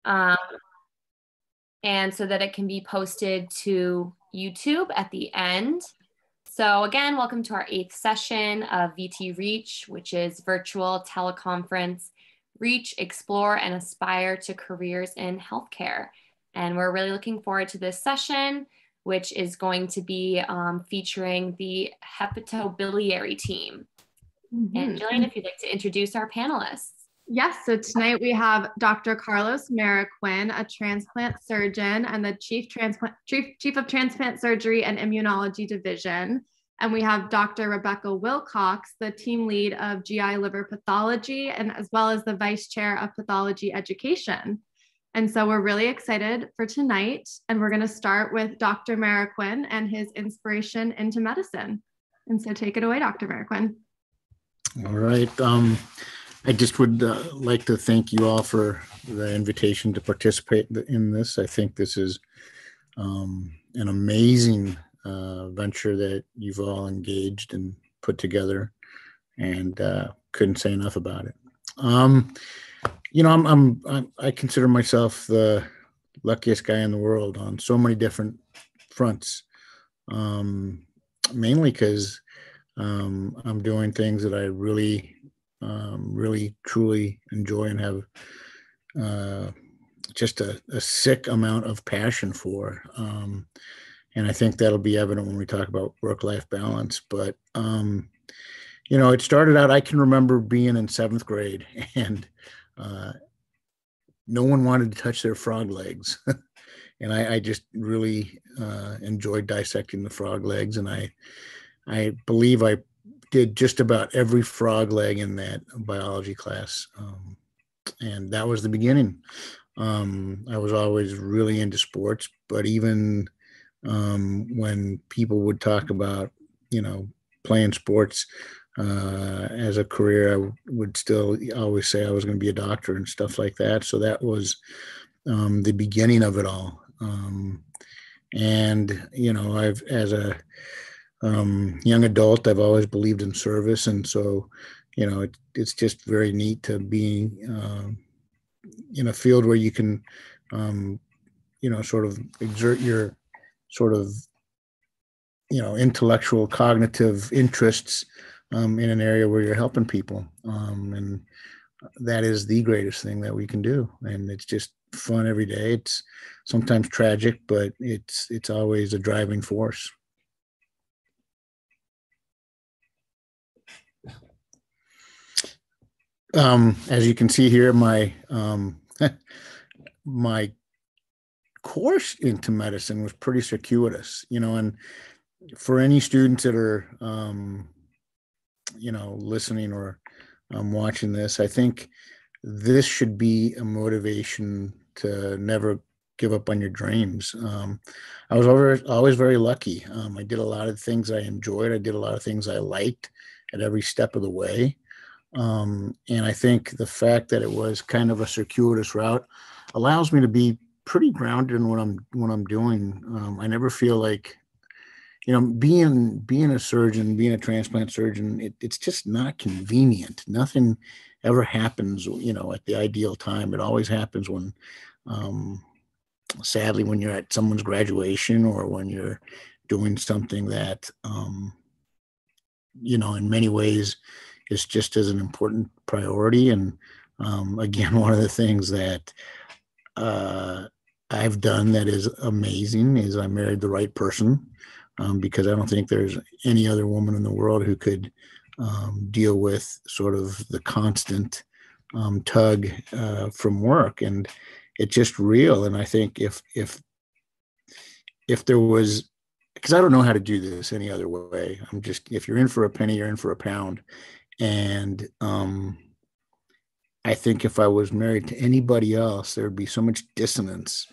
um, and so that it can be posted to YouTube at the end. So again, welcome to our 8th session of VT Reach, which is virtual teleconference Reach, Explore, and Aspire to Careers in Healthcare. And we're really looking forward to this session, which is going to be featuring the Hepatobiliary Team. And Jillian, if you'd like to introduce our panelists. Yes, so tonight we have Dr. Carlos Marroquin, a transplant surgeon and the Chief of Transplant Surgery and Immunology Division. And we have Dr. Rebecca Wilcox, the team lead of GI liver pathology, and as well as the Vice Chair of Pathology Education. And so we're really excited for tonight. And we're going to start with Dr. Marroquin and his inspiration into medicine. And so take it away, Dr. Marroquin. All right. I just would like to thank you all for the invitation to participate in this. I think this is an amazing venture that you've all engaged and put together, and couldn't say enough about it. You know, I consider myself the luckiest guy in the world on so many different fronts, mainly because I'm doing things that I really truly enjoy and have just a sick amount of passion for. And I think that'll be evident when we talk about work-life balance. But, you know, it started out, I can remember being in 7th grade and no one wanted to touch their frog legs. And I just really enjoyed dissecting the frog legs. And I believe I did just about every frog leg in that biology class. And that was the beginning. I was always really into sports, but even when people would talk about, you know, playing sports as a career, I would still always say I was going to be a doctor and stuff like that. So that was the beginning of it all. And, you know, as a young adult, I've always believed in service. And so, you know, it's just very neat to be in a field where you can, you know, sort of exert your sort of, you know, intellectual, cognitive interests in an area where you're helping people. And that is the greatest thing that we can do. And it's just fun every day. It's sometimes tragic, but it's always a driving force. As you can see here, my my course into medicine was pretty circuitous, you know, and for any students that are, you know, listening or watching this, I think this should be a motivation to never give up on your dreams. I was always very lucky. I did a lot of things I enjoyed. I did a lot of things I liked at every step of the way. And I think the fact that it was kind of a circuitous route allows me to be pretty grounded in what I'm doing. I never feel like, you know, being a surgeon, being a transplant surgeon, it's just not convenient. Nothing ever happens, you know, at the ideal time. It always happens when, sadly, when you're at someone's graduation or when you're doing something that, you know, in many ways is just as an important priority. And again, one of the things that I've done that is amazing is I married the right person, because I don't think there's any other woman in the world who could deal with sort of the constant tug from work. And it's just real. And I think if there was, because I don't know how to do this any other way. If you're in for a penny, you're in for a pound. And I think if I was married to anybody else, there would be so much dissonance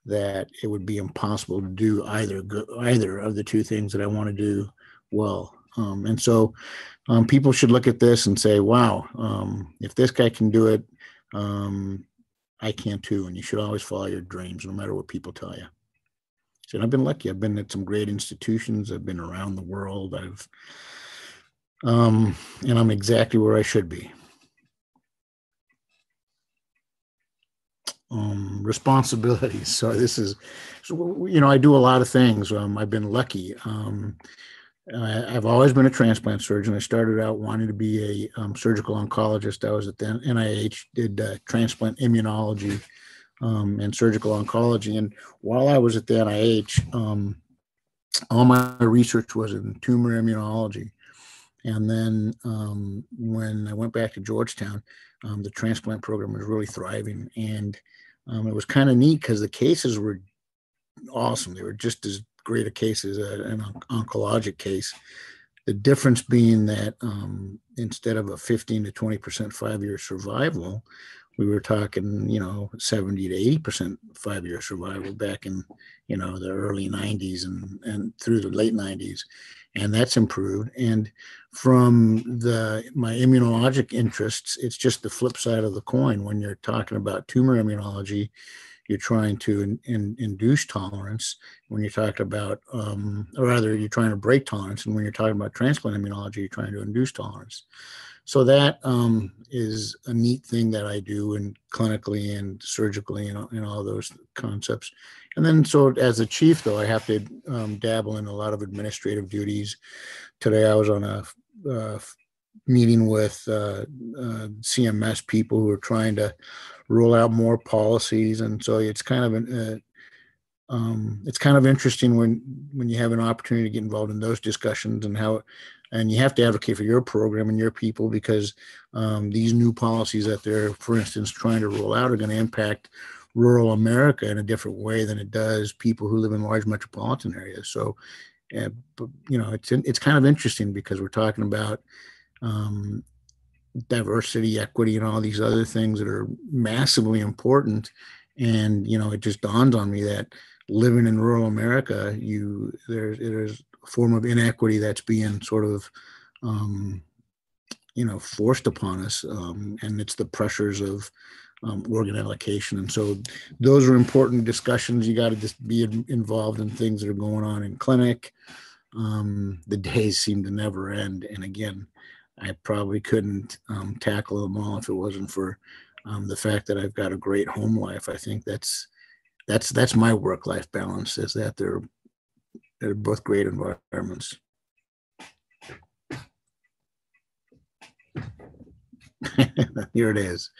that it would be impossible to do either of the two things that I want to do well. And so people should look at this and say, wow, if this guy can do it, I can too. And you should always follow your dreams, no matter what people tell you. So I've been lucky. I've been at some great institutions. I've been around the world. And I'm exactly where I should be. responsibilities. So this is, I do a lot of things. I've been lucky. I've always been a transplant surgeon. I started out wanting to be a surgical oncologist. I was at the NIH, did transplant immunology and surgical oncology. And while I was at the NIH, all my research was in tumor immunology. And then when I went back to Georgetown, the transplant program was really thriving. And it was kind of neat because the cases were awesome. They were just as great a case as an oncologic case. The difference being that instead of a 15 to 20% 5-year survival, we were talking, 70 to 80% 5-year survival back in, the early 90s and through the late 90s. And that's improved. And from my immunologic interests, it's just the flip side of the coin. When you're talking about tumor immunology, you're trying to induce tolerance. When you're talking about, or rather, you're trying to break tolerance. And when you're talking about transplant immunology, you're trying to induce tolerance. So that is a neat thing that I do and clinically and surgically and all those concepts. And then, so as a chief, though, I have to dabble in a lot of administrative duties. Today, I was on a meeting with CMS people who are trying to roll out more policies, and so it's kind of interesting when you have an opportunity to get involved in those discussions and you have to advocate for your program and your people because these new policies that they're, for instance, trying to roll out are going to impact rural America in a different way than it does people who live in large metropolitan areas. So, it's kind of interesting because we're talking about diversity, equity, and all these other things that are massively important. And, it just dawned on me that living in rural America, there's a form of inequity that's being sort of, forced upon us. And it's the pressures of organ allocation. And so those are important discussions. You got to just be involved in things that are going on in clinic. The days seem to never end. And again, I probably couldn't tackle them all if it wasn't for the fact that I've got a great home life. I think that's my work-life balance, is that they're both great environments. Here it is.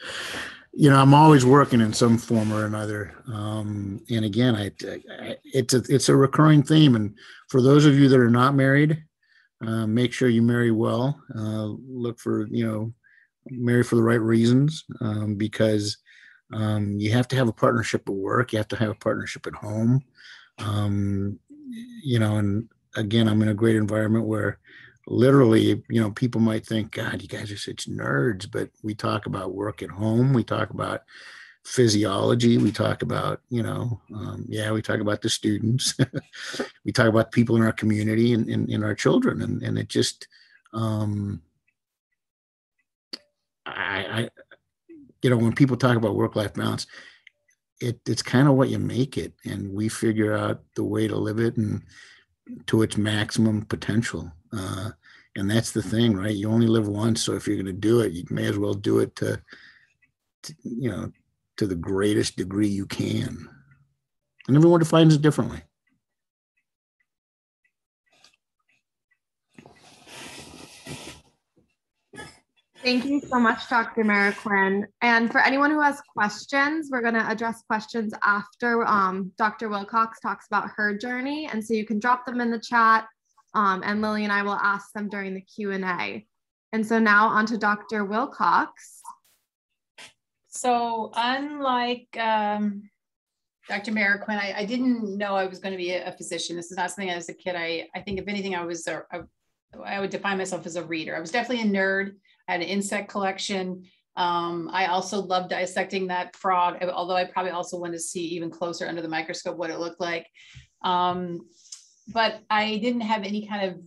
I'm always working in some form or another. And again, it's a recurring theme. And for those of you that are not married, make sure you marry well. Look for, marry for the right reasons, because you have to have a partnership at work. You have to have a partnership at home. And again, I'm in a great environment where literally, people might think, God, you guys are such nerds, but we talk about work at home. We talk about physiology. We talk about, we talk about the students. We talk about people in our community and in our children. And it just, when people talk about work-life balance, it's kind of what you make it. And we figure out the way to live it and to its maximum potential. And that's the thing, right? You only live once. So if you're going to do it, you may as well do it to the greatest degree you can. And everyone defines it differently. Thank you so much, Dr. Marroquin. And for anyone who has questions, we're going to address questions after Dr. Wilcox talks about her journey. And so you can drop them in the chat, and Lily and I will ask them during the Q&A. And so now on to Dr. Wilcox. So unlike Dr. Marroquin, I didn't know I was going to be a physician. This is not something as a kid. I think if anything, I would define myself as a reader. I was definitely a nerd. I had an insect collection. I also loved dissecting that frog, although I probably also wanted to see even closer under the microscope what it looked like. But I didn't have any kind of,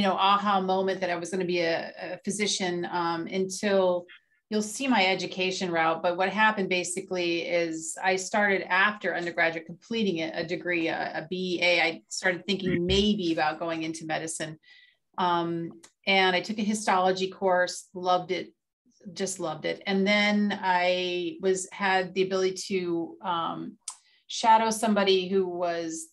aha moment that I was going to be a physician until you'll see my education route. But what happened basically is I started after undergraduate completing a degree, a BA. I started thinking maybe about going into medicine. And I took a histology course, loved it just loved it. And then I had the ability to shadow somebody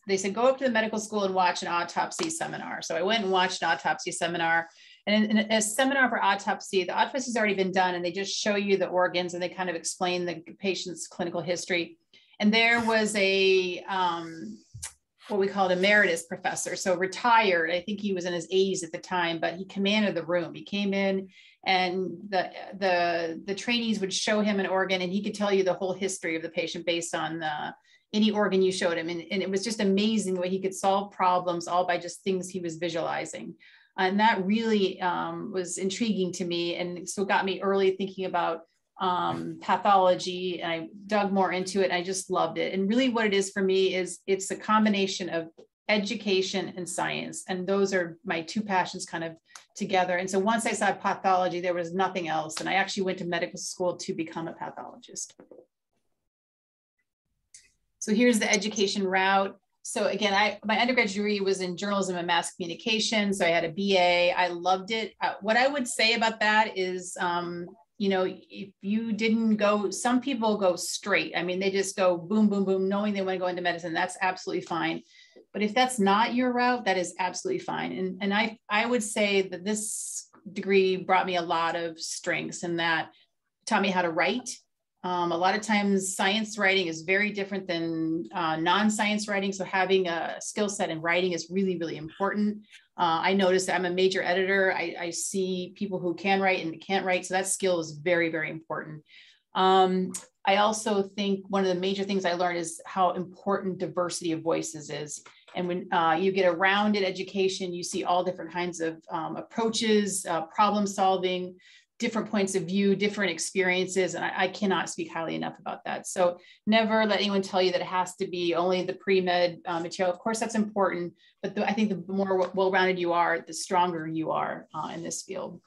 they said, go up to the medical school and watch an autopsy seminar. So I went and watched an autopsy seminar. And in a seminar for autopsy, the autopsy's already been done, and they just show you the organs and they kind of explain the patient's clinical history. And there was a, what we call an emeritus professor. So retired, I think he was in his 80s at the time, but he commanded the room. He came in and the trainees would show him an organ and he could tell you the whole history of the patient based on any organ you showed him. And it was just amazing the way he could solve problems all by just things he was visualizing. And that really was intriguing to me. And so it got me early thinking about pathology, and I dug more into it. And I just loved it. And really what it is for me is it's a combination of education and science. And those are my two passions kind of together. And so once I saw pathology, there was nothing else. And I actually went to medical school to become a pathologist. So here's the education route. So again, my undergraduate degree was in journalism and mass communication. So I had a BA. I loved it. What I would say about that is, you know, if you didn't go, some people go straight. I mean, they just go boom, boom, boom, knowing they want to go into medicine. That's absolutely fine. But if that's not your route, that is absolutely fine. And I would say that this degree brought me a lot of strengths, and that taught me how to write. A lot of times science writing is very different than non-science writing. So having a skill set in writing is really, really important. I noticed that I'm a major editor. I see people who can write and can't write. So that skill is very, very important. I also think one of the major things I learned is how important diversity of voices is. And when you get a rounded education, you see all different kinds of approaches, problem solving, different points of view, different experiences. And I cannot speak highly enough about that. So never let anyone tell you that it has to be only the pre-med material. Of course, that's important, but I think the more well-rounded you are, the stronger you are in this field.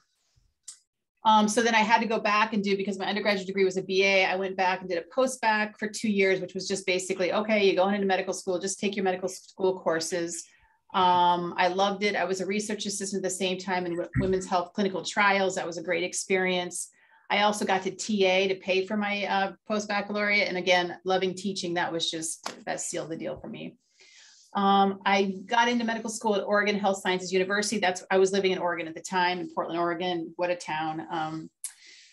So then I had to go back and because my undergraduate degree was a BA, I went back and did a post-bac for 2 years, which was just basically, okay, you're going into medical school, just take your medical school courses. I loved it. I was a research assistant at the same time in women's health clinical trials. That was a great experience. I also got to TA to pay for my post-baccalaureate. And again, loving teaching, that sealed the deal for me. I got into medical school at Oregon Health Sciences University. I was living in Oregon at the time, in Portland, Oregon. What a town.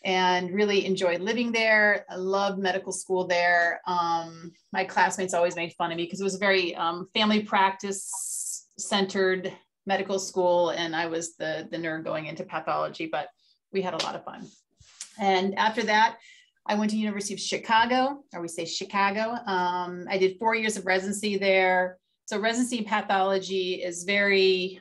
And really enjoyed living there. I loved medical school there. My classmates always made fun of me because it was a very family practice centered medical school. And I was the nerd going into pathology, but we had a lot of fun. And after that, I went to University of Chicago, or we say Chicago. I did 4 years of residency there. So residency in pathology is very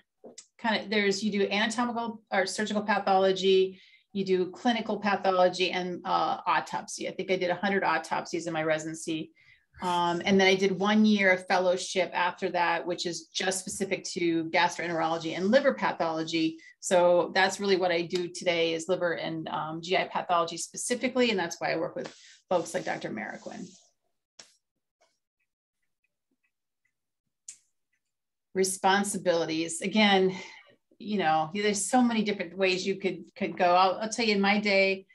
you do anatomical or surgical pathology, you do clinical pathology, and autopsy. I think I did 100 autopsies in my residency. And then I did 1 year of fellowship after that, which is just specific to gastroenterology and liver pathology. So that's really what I do today, is liver and GI pathology specifically. And that's why I work with folks like Dr. Marroquin. Responsibilities. Again, you know, there's so many different ways you could go. I'll tell you, in my day,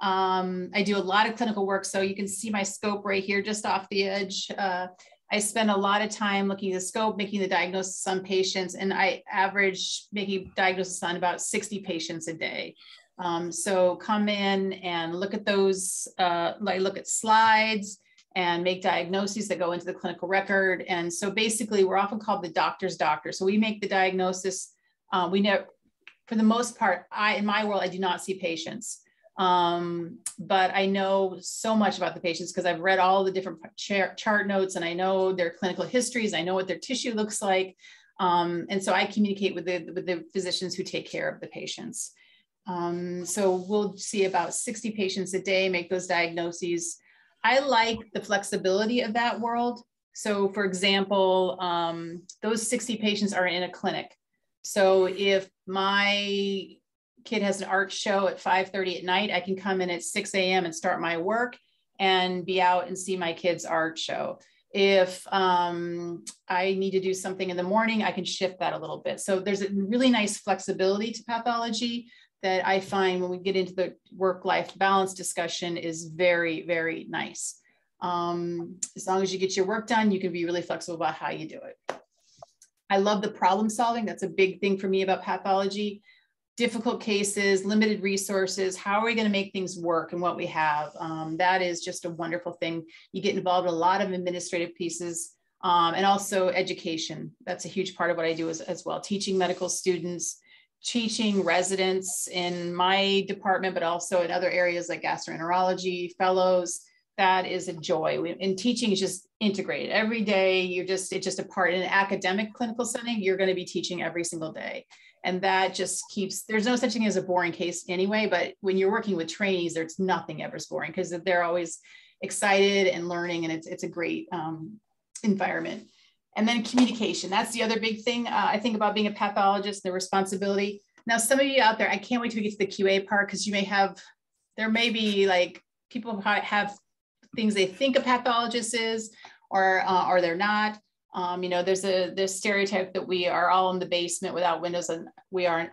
I do a lot of clinical work. So you can see my scope right here, just off the edge. I spend a lot of time looking at the scope, making the diagnosis on patients, and I average making diagnosis on about 60 patients a day. So come in and look at those, look at slides and make diagnoses that go into the clinical record. And so basically we're often called the doctor's doctor. So we make the diagnosis. For the most part, in my world, I do not see patients. But I know so much about the patients because I've read all the different chart notes, and I know their clinical histories. I know what their tissue looks like. And so I communicate with the physicians who take care of the patients. So we'll see about 60 patients a day, make those diagnoses. I like the flexibility of that world. So for example, those 60 patients are in a clinic. So if my kid has an art show at 5:30 at night, I can come in at 6 a.m. and start my work and be out and see my kid's art show. If I need to do something in the morning, I can shift that a little bit. So there's a really nice flexibility to pathology that I find when we get into the work-life balance discussion is very, very nice. As long as you get your work done, you can be really flexible about how you do it. I love the problem solving. That's a big thing for me about pathology. Difficult cases, limited resources. How are we going to make things work and what we have? That is just a wonderful thing. You get involved in a lot of administrative pieces and also education. That's a huge part of what I do as well. Teaching medical students, teaching residents in my department, but also in other areas like gastroenterology, fellows. That is a joy. And teaching is just integrated every day. It's just a part. In an academic clinical setting, you're going to be teaching every single day. And that just keeps, there's no such thing as a boring case anyway, but when you're working with trainees, there's nothing ever boring because they're always excited and learning, and it's a great environment. And then communication, that's the other big thing I think about being a pathologist, the responsibility. Now, some of you out there, I can't wait till we get to the QA part, because there may be like people have things they think a pathologist is, or they're not. There's this stereotype that we are all in the basement without windows, and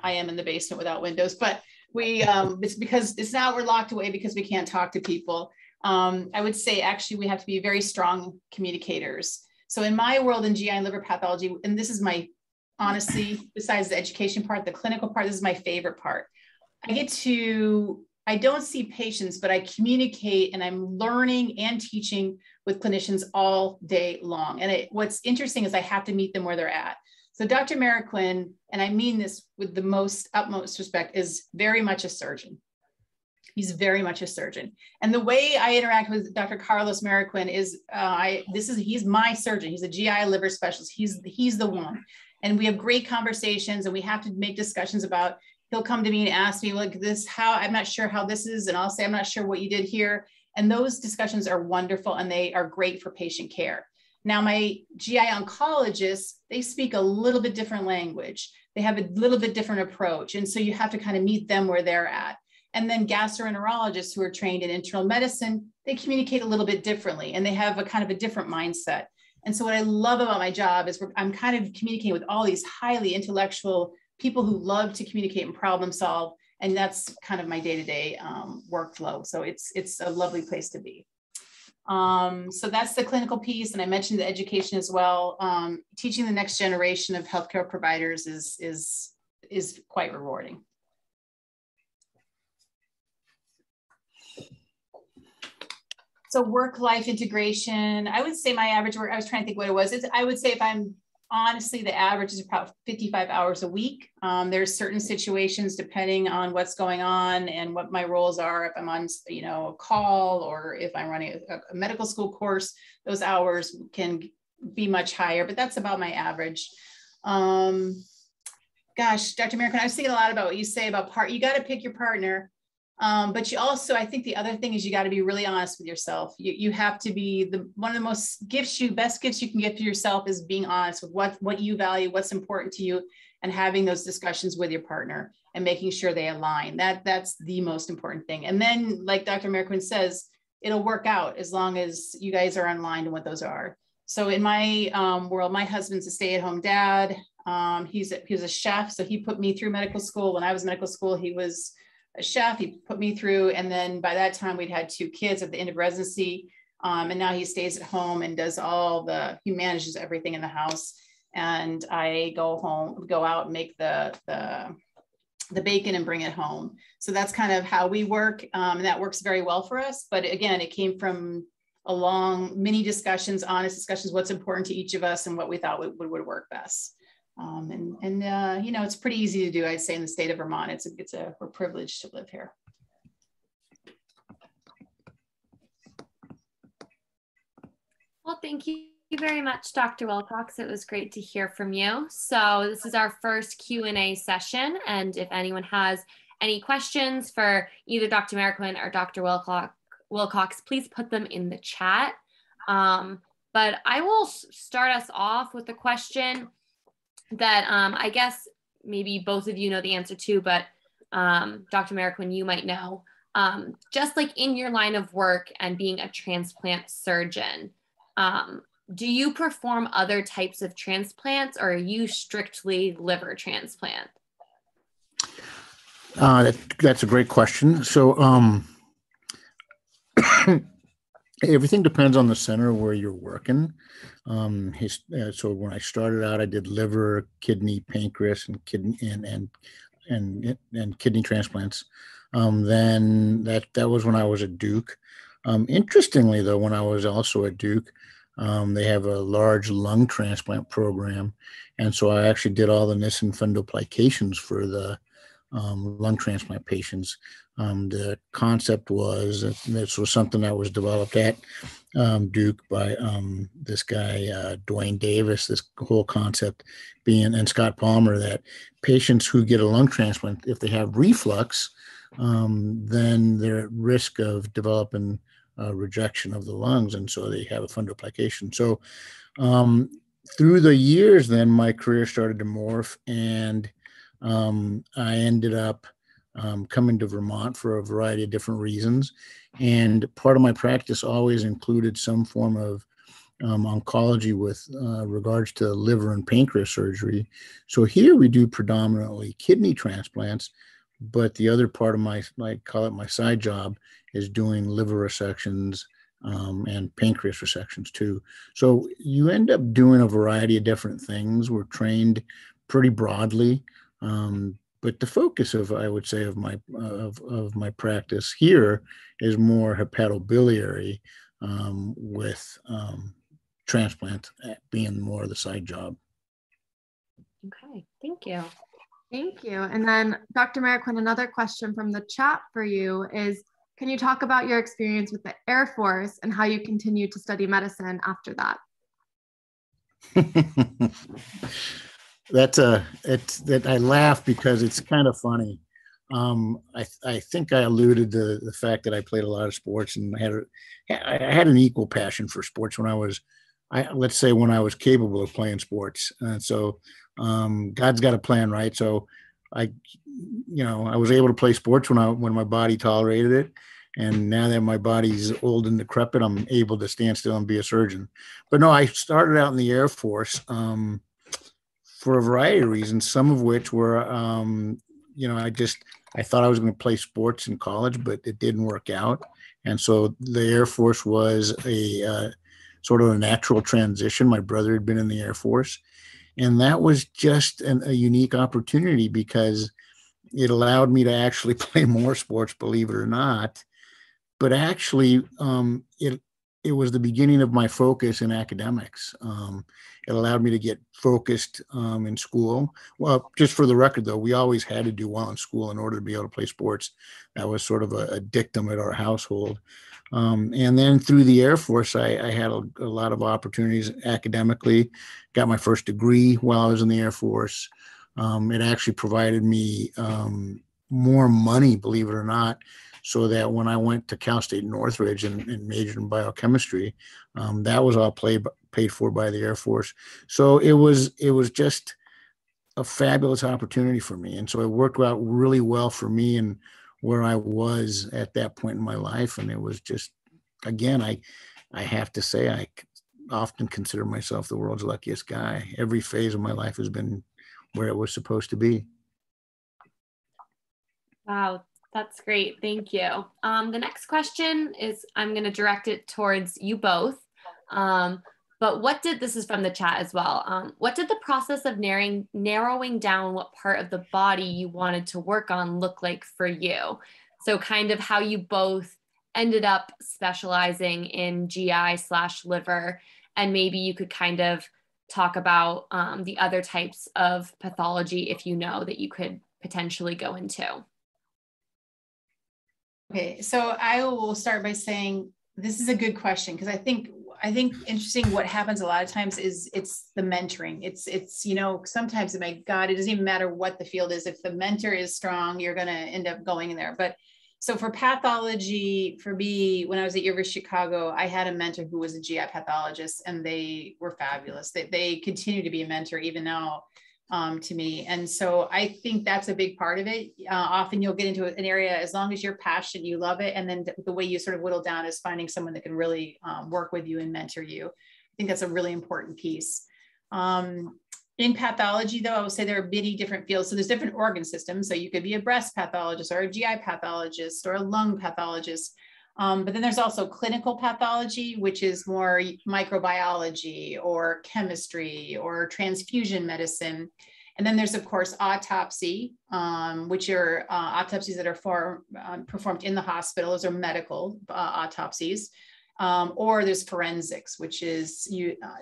I am in the basement without windows, but it's because it's not, we're locked away because we can't talk to people. I would say actually we have to be very strong communicators. So in my world in GI and liver pathology, and this is my, honestly, besides the education part, the clinical part, this is my favorite part. I don't see patients, but I communicate, and I'm learning and teaching with clinicians all day long. And what's interesting is I have to meet them where they're at. So Dr. Marroquin, and I mean this with the utmost respect, is very much a surgeon. He's very much a surgeon. And the way I interact with Dr. Carlos Marroquin is, he's my surgeon. He's a GI liver specialist. He's the one. And we have great conversations, and we have to make discussions about, he'll come to me and ask me like this, I'm not sure how this is. And I'll say, I'm not sure what you did here. And those discussions are wonderful, and they are great for patient care. Now, my GI oncologists, they speak a little bit different language. They have a little bit different approach. And so you have to kind of meet them where they're at. And then gastroenterologists who are trained in internal medicine, they communicate a little bit differently, and they have a kind of a different mindset. And so what I love about my job is I'm kind of communicating with all these highly intellectual people who love to communicate and problem solve. And that's kind of my day-to-day workflow. So it's a lovely place to be. So that's the clinical piece. And I mentioned the education as well. Teaching the next generation of healthcare providers is quite rewarding. So work-life integration, I would say my average work, I was trying to think what it was. I would say if I'm honestly, the average is about 55 hours a week. There's certain situations depending on what's going on and what my roles are. If I'm on, a call, or if I'm running a medical school course, those hours can be much higher, but that's about my average. Gosh, Dr. Marroquin, I was thinking a lot about what you say about you got to pick your partner. But you also, I think the other thing is you got to be really honest with yourself. You have to be one of the best gifts you can give to yourself is being honest with what you value, what's important to you, and having those discussions with your partner and making sure they align. That's the most important thing. And then, like Dr. Marroquin says, it'll work out as long as you guys are aligned on what those are. So in my world, my husband's a stay-at-home dad. He's a chef. So he put me through medical school. When I was in medical school, he was a chef. He put me through. And then by that time we'd had 2 kids at the end of residency. And now he stays at home and does he manages everything in the house. And I go out and make the bacon and bring it home. So that's kind of how we work. And that works very well for us. But again, it came from many discussions, honest discussions, what's important to each of us and what we thought would work best. It's pretty easy to do, I'd say, in the state of Vermont. We're privileged to live here. Well, thank you very much, Dr. Wilcox. It was great to hear from you. So this is our first Q&A session. And if anyone has any questions for either Dr. Marroquin or Dr. Wilcox, please put them in the chat. But I will start us off with a question that I guess maybe both of you know the answer to, but Dr. Marroquin, you might know. Just like in your line of work and being a transplant surgeon, do you perform other types of transplants, or are you strictly liver transplant? That's a great question. So everything depends on the center where you're working. So when I started out, I did liver, kidney, pancreas, and kidney and kidney transplants. Then that was when I was at Duke. Interestingly, though, when I was also at Duke, they have a large lung transplant program, and so I actually did all the Nissen fundoplications for the lung transplant patients. The concept was that this was something that was developed at Duke by this guy, Dwayne Davis, this whole concept being, and Scott Palmer, that patients who get a lung transplant, if they have reflux, then they're at risk of developing rejection of the lungs. And so they have a fundoplication. So through the years, then my career started to morph, and I ended up coming to Vermont for a variety of different reasons. And part of my practice always included some form of oncology with regards to liver and pancreas surgery. So here we do predominantly kidney transplants, but the other part of my, I call it my side job, is doing liver resections and pancreas resections too. So you end up doing a variety of different things. We're trained pretty broadly. But the focus of, I would say, of my practice here is more hepatobiliary, with transplant being more of the side job. Okay, thank you. Thank you. And then Dr. Marroquin, another question from the chat for you is, can you talk about your experience with the Air Force and how you continued to study medicine after that? I laugh because it's kind of funny. I think I alluded to the fact that I played a lot of sports, and I had an equal passion for sports when I was capable of playing sports. And so God's got a plan, right? So I was able to play sports when my body tolerated it. And now that my body's old and decrepit, I'm able to stand still and be a surgeon. But no, I started out in the Air Force for a variety of reasons, some of which were, I thought I was going to play sports in college, but it didn't work out. And so the Air Force was a sort of a natural transition. My brother had been in the Air Force, and that was just a unique opportunity because it allowed me to actually play more sports, believe it or not. But actually, it was the beginning of my focus in academics. It allowed me to get focused in school. Well, just for the record, though, we always had to do well in school in order to be able to play sports. That was sort of a dictum at our household. And then through the Air Force, I had a lot of opportunities academically. Got my first degree while I was in the Air Force. It actually provided me more money, believe it or not, so that when I went to Cal State Northridge and majored in biochemistry, that was all paid for by the Air Force. So it was just a fabulous opportunity for me. And so it worked out really well for me and where I was at that point in my life. And it was just, again, I have to say, I often consider myself the world's luckiest guy. Every phase of my life has been where it was supposed to be. Wow. That's great. Thank you. The next question is, I'm going to direct it towards you both. But this is from the chat as well. What did the process of narrowing down what part of the body you wanted to work on look like for you? So kind of how you both ended up specializing in GI/liver, and maybe you could kind of talk about the other types of pathology, if you know, that you could potentially go into. Okay, so I will start by saying this is a good question, because I think interesting what happens a lot of times is it's the mentoring. It's sometimes, my God, it doesn't even matter what the field is. If the mentor is strong, you're going to end up going in there. But so for pathology, for me, when I was at University of Chicago, I had a mentor who was a GI pathologist, and they were fabulous. They continue to be a mentor even now to me. And so I think that's a big part of it. Often you'll get into an area, as long as you're passionate, you love it. And then the way you sort of whittle down is finding someone that can really work with you and mentor you. I think that's a really important piece. In pathology, though, I would say there are many different fields. So there's different organ systems. So you could be a breast pathologist or a GI pathologist or a lung pathologist. But then there's also clinical pathology, which is more microbiology or chemistry or transfusion medicine. And then there's, of course, autopsy, which are autopsies that are performed in the hospital. Those are medical autopsies. Or there's forensics, which is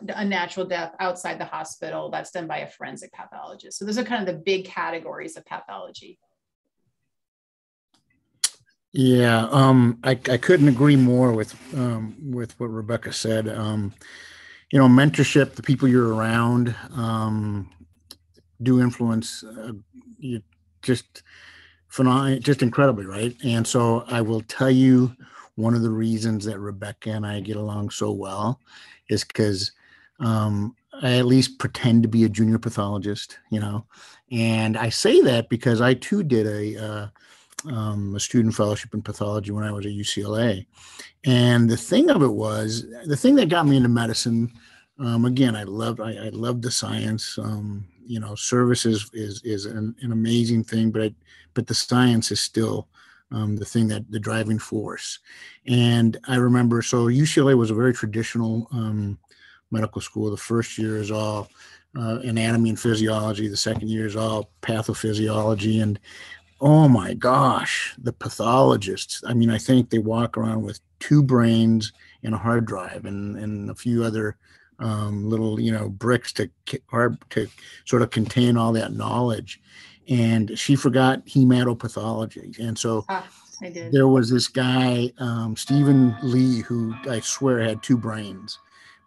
a natural death outside the hospital that's done by a forensic pathologist. So those are kind of the big categories of pathology. Yeah, I couldn't agree more with what Rebecca said. Mentorship, the people you're around, do influence you just incredibly, right? And so I will tell you, one of the reasons that Rebecca and I get along so well is because I at least pretend to be a junior pathologist, and I say that because I too did a student fellowship in pathology when I was at UCLA. And the thing that got me into medicine, again, I loved the science. Service is an amazing thing, but the science is still the driving force. And I remember, so UCLA was a very traditional medical school. The first year is all anatomy and physiology. The second year is all pathophysiology. And oh my gosh, the pathologists. I mean, I think they walk around with 2 brains and a hard drive and a few other little, bricks to sort of contain all that knowledge. And she forgot hematopathology. And so there was this guy, Stephen Lee, who I swear had 2 brains,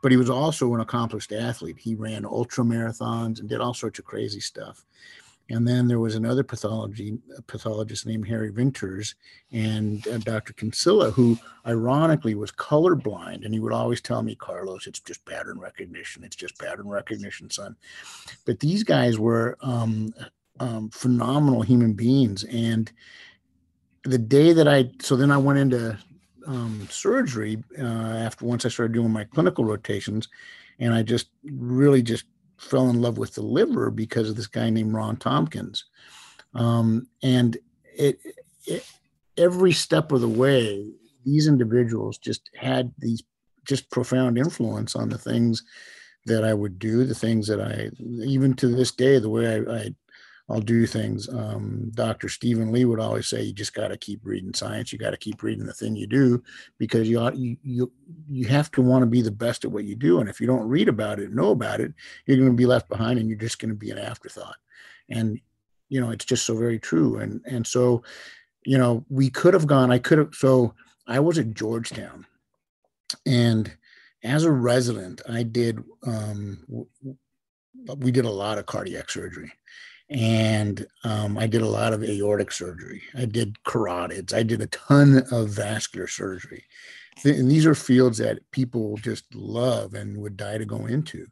but he was also an accomplished athlete. He ran ultra marathons and did all sorts of crazy stuff. And then there was another pathologist named Harry Winters and Dr. Kinsella, who ironically was colorblind. And he would always tell me, Carlos, it's just pattern recognition. It's just pattern recognition, son. But these guys were phenomenal human beings. And the day that so then I went into surgery once I started doing my clinical rotations, and I just really fell in love with the liver because of this guy named Ron Tompkins. And every step of the way, these individuals just had these just profound influence on the things that I would do, the things that even to this day, the way I'll do things. Dr. Stephen Lee would always say, you just got to keep reading science. You got to keep reading the thing you do, because you have to want to be the best at what you do. And if you don't read about it, know about it, you're going to be left behind and you're just going to be an afterthought. And, it's just so very true. And so, so I was at Georgetown, and as a resident, we did a lot of cardiac surgery. And I did a lot of aortic surgery. I did carotids. I did a ton of vascular surgery. And these are fields that people just love and would die to go into.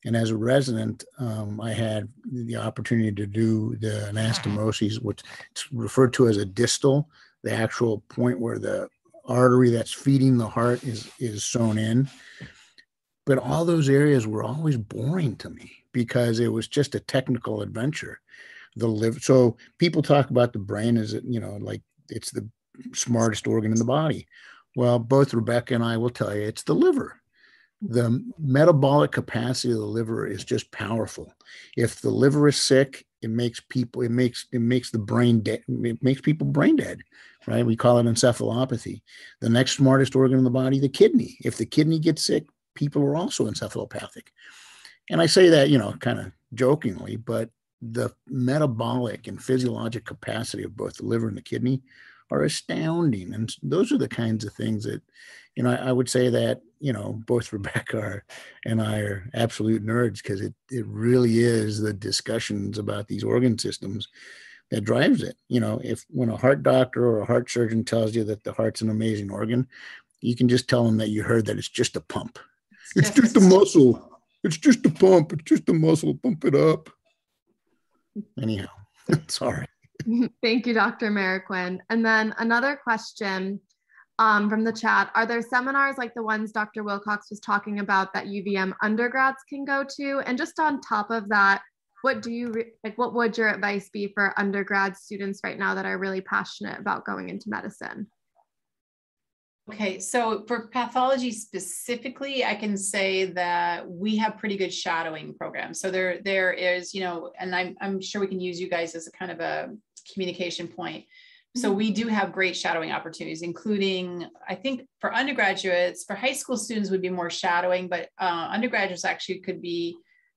And as a resident, I had the opportunity to do the anastomoses, which is referred to as a distal, the actual point where the artery that's feeding the heart is sewn in. But all those areas were always boring to me because it was just a technical adventure. The liver. So people talk about the brain as, like it's the smartest organ in the body. Well, both Rebecca and I will tell you it's the liver. The metabolic capacity of the liver is just powerful. If the liver is sick, it makes the brain dead. It makes people brain dead, right? We call it encephalopathy. The next smartest organ in the body, the kidney. If the kidney gets sick, people are also encephalopathic. And I say that, kind of jokingly, but the metabolic and physiologic capacity of both the liver and the kidney are astounding. And those are the kinds of things that, I would say that, both Rebecca and I are absolute nerds, because it really is the discussions about these organ systems that drives it. When a heart doctor or a heart surgeon tells you that the heart's an amazing organ, you can just tell them that you heard that it's just a pump. It's just a muscle. It's just a pump. It's just a muscle. Pump it up. Anyhow, sorry. Thank you, Dr. Marroquin. And then another question. from the chat. Are there seminars like the ones Dr. Wilcox was talking about that UVM undergrads can go to? And just on top of that, what would your advice be for undergrad students right now that are really passionate about going into medicine? Okay, so for pathology specifically, I can say that we have pretty good shadowing programs. So there is, and I'm sure we can use you guys as a kind of a communication point. So we do have great shadowing opportunities, including, I think for undergraduates, for high school students would be more shadowing, but undergraduates actually could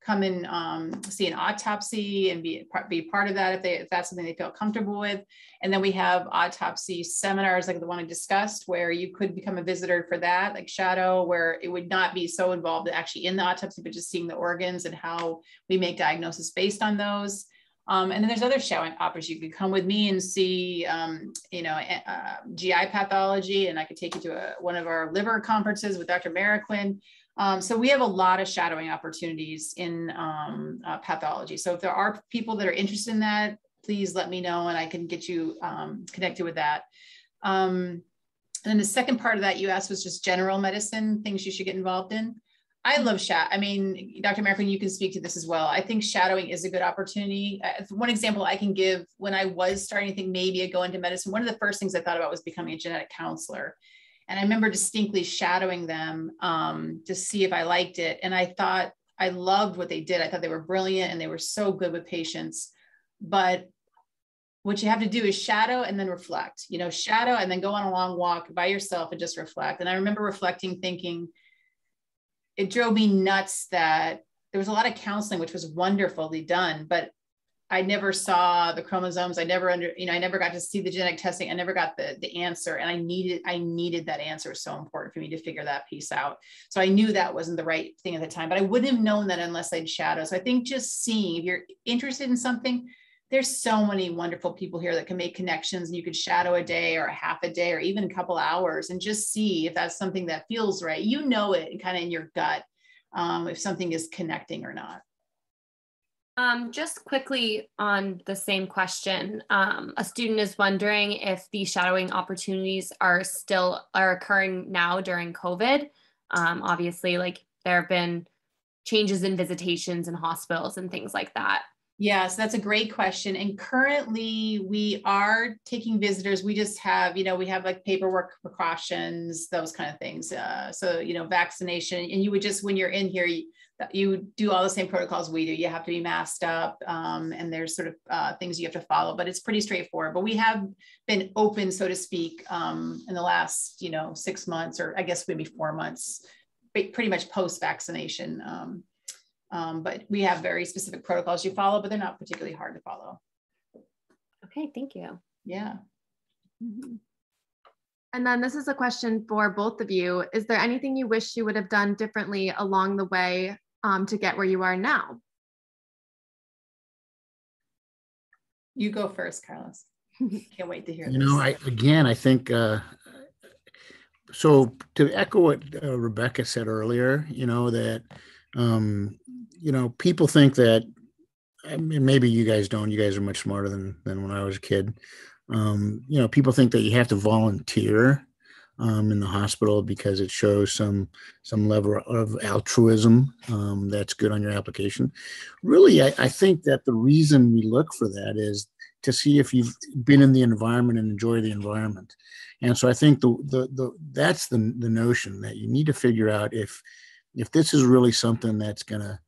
come and see an autopsy and be part of that if that's something they feel comfortable with. And then we have autopsy seminars like the one I discussed, where you could become a visitor for that, like shadow, where it would not be so involved actually in the autopsy, but just seeing the organs and how we make diagnosis based on those. And then there's other shadowing opportunities. You could come with me and see, GI pathology, and I could take you to one of our liver conferences with Dr. Marroquin. So we have a lot of shadowing opportunities in pathology. So if there are people that are interested in that, please let me know and I can get you connected with that. And then the second part of that you asked was just general medicine, things you should get involved in. I love Dr. Marroquin, you can speak to this as well. I think shadowing is a good opportunity. One example I can give, when I was starting to think maybe I'd go into medicine, one of the first things I thought about was becoming a genetic counselor. And I remember distinctly shadowing them to see if I liked it. And I thought I loved what they did. I thought they were brilliant and they were so good with patients. But what you have to do is shadow and then reflect, shadow and then go on a long walk by yourself and just reflect. And I remember reflecting, thinking, it drove me nuts that there was a lot of counseling, which was wonderfully done, but I never saw the chromosomes. I never got to see the genetic testing. I never got the answer. And I needed that answer. It was so important for me to figure that piece out. So I knew that wasn't the right thing at the time, but I wouldn't have known that unless I'd shadow. So I think just seeing, if you're interested in something, there's so many wonderful people here that can make connections, and you could shadow a day or a half a day or even a couple hours and just see if that's something that feels right. It kind of in your gut, if something is connecting or not. Just quickly on the same question, a student is wondering if these shadowing opportunities are occurring now during COVID. Obviously, like there have been changes in visitations in hospitals and things like that. Yes, that's a great question. And currently we are taking visitors. We just have, we have like paperwork precautions, those kind of things. So, vaccination, and you would just, when you're in here, you do all the same protocols we do. You have to be masked up, and there's sort of things you have to follow, but it's pretty straightforward. But we have been open, so to speak, in the last, 6 months, or I guess maybe 4 months, pretty much post-vaccination. But we have very specific protocols you follow, but they're not particularly hard to follow. Okay, thank you. Yeah. Mm-hmm. And then this is a question for both of you. Is there anything you wish you would have done differently along the way to get where you are now? You go first, Carlos. Can't wait to hear this. I think, so to echo what Rebecca said earlier, that, people think that, maybe you guys don't, you guys are much smarter than when I was a kid. People think that you have to volunteer in the hospital because it shows some level of altruism that's good on your application. Really, I think that the reason we look for that is to see if you've been in the environment and enjoy the environment. And so I think that's the notion, that you need to figure out if this is really something that's gonna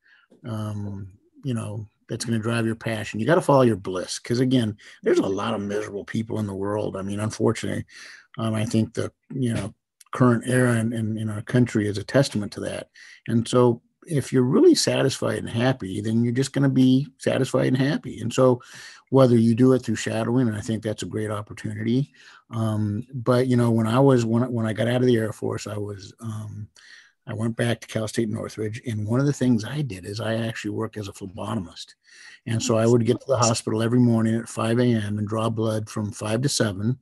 that's going to drive your passion. You got to follow your bliss, because again, there's a lot of miserable people in the world. I mean, unfortunately, I think the current era in our country is a testament to that. And so if you're really satisfied and happy, then you're just going to be satisfied and happy. And so whether you do it through shadowing, and I think that's a great opportunity. But when I got out of the Air Force, I went back to Cal State Northridge, and one of the things I did is I actually worked as a phlebotomist. And so I would get to the hospital every morning at 5 a.m. and draw blood from 5 to 7.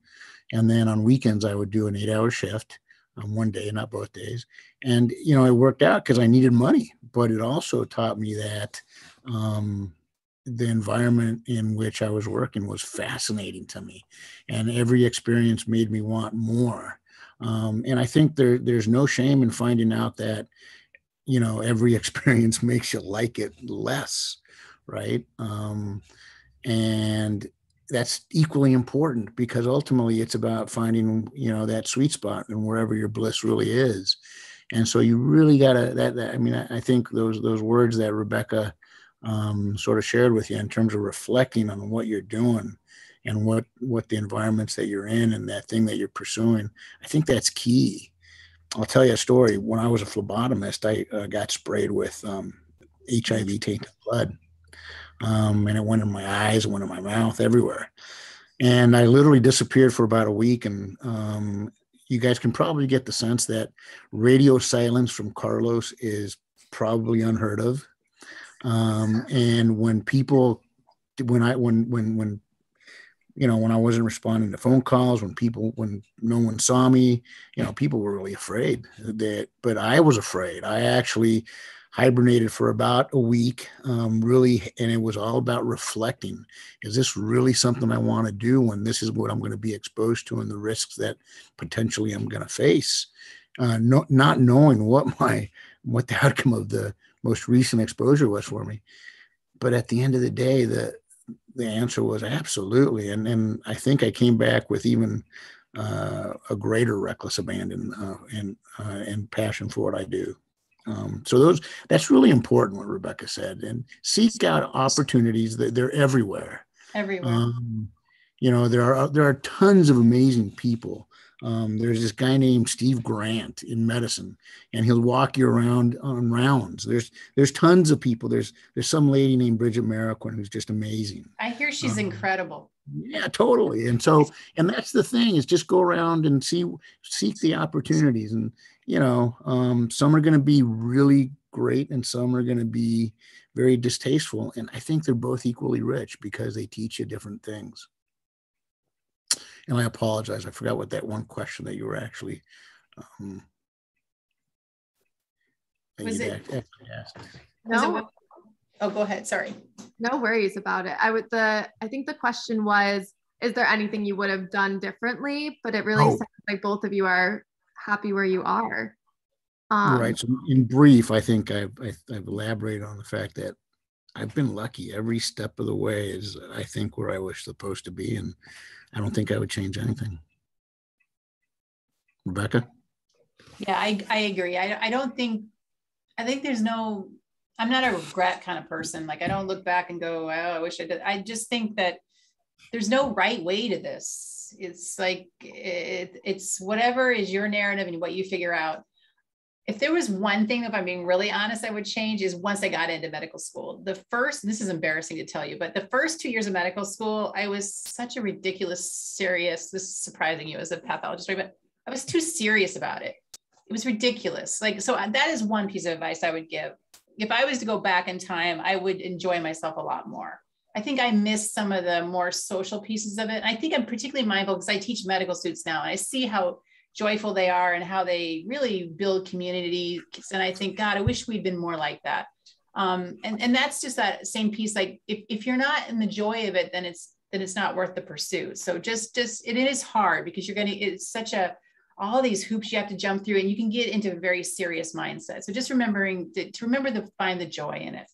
And then on weekends, I would do an 8-hour shift on one day, not both days. And, it worked out because I needed money, but it also taught me that the environment in which I was working was fascinating to me. And every experience made me want more. And I think there's no shame in finding out that, every experience makes you like it less, right? And that's equally important, because ultimately it's about finding, that sweet spot and wherever your bliss really is. And so you really gotta, I think those words that Rebecca sort of shared with you in terms of reflecting on what you're doing and what the environments that you're in and that thing that you're pursuing, I think that's key. I'll tell you a story. When I was a phlebotomist, I got sprayed with HIV tainted blood. And it went in my eyes, went in my mouth, everywhere. And I literally disappeared for about a week. And you guys can probably get the sense that radio silence from Carlos is probably unheard of. And when I wasn't responding to phone calls, when no one saw me, people were really afraid but I was afraid. I actually hibernated for about a week, really. And it was all about reflecting. Is this really something I want to do when this is what I'm going to be exposed to and the risks that potentially I'm going to face? Not knowing what the outcome of the most recent exposure was for me. But at the end of the day, the answer was absolutely. And I think I came back with even a greater reckless abandon and passion for what I do. So that's really important, what Rebecca said, and seek out opportunities. They're everywhere. Everywhere. There are tons of amazing people. There's this guy named Steve Grant in medicine, and he'll walk you around on rounds. There's tons of people. There's some lady named Rebecca Wilcox who's just amazing. I hear she's incredible. Yeah, totally. And that's the thing, is just go around and seek the opportunities. And, some are going to be really great and some are going to be very distasteful. And I think they're both equally rich because they teach you different things. And I apologize, I forgot what that one question that you were actually actually asked. No. Oh, go ahead. Sorry. No worries about it. I think the question was, is there anything you would have done differently? But it really sounds like both of you are happy where you are. Right. So in brief, I think I've elaborated on the fact that I've been lucky. Every step of the way is, I think, where I was supposed to be. And I don't think I would change anything. Rebecca? Yeah, I agree. I think there's no, I'm not a regret kind of person. Like, I don't look back and go, oh, I wish I did. I just think that there's no right way to this. It's like, it's whatever is your narrative and what you figure out. If there was one thing, if I'm being really honest, I would change, is once I got into medical school. This is embarrassing to tell you, but the first 2 years of medical school, I was such a ridiculous, serious, this is surprising you as a pathologist, but I was too serious about it. It was ridiculous. Like, so that is one piece of advice I would give. If I was to go back in time, I would enjoy myself a lot more. I think I missed some of the more social pieces of it. And I think I'm particularly mindful because I teach medical students now, and I see how joyful they are and how they really build community. And I think, God, I wish we'd been more like that. And that's just that same piece. Like, if you're not in the joy of it, then it's not worth the pursuit. So just it is hard because it's such all these hoops you have to jump through, and you can get into a very serious mindset. So just remembering to find the joy in it.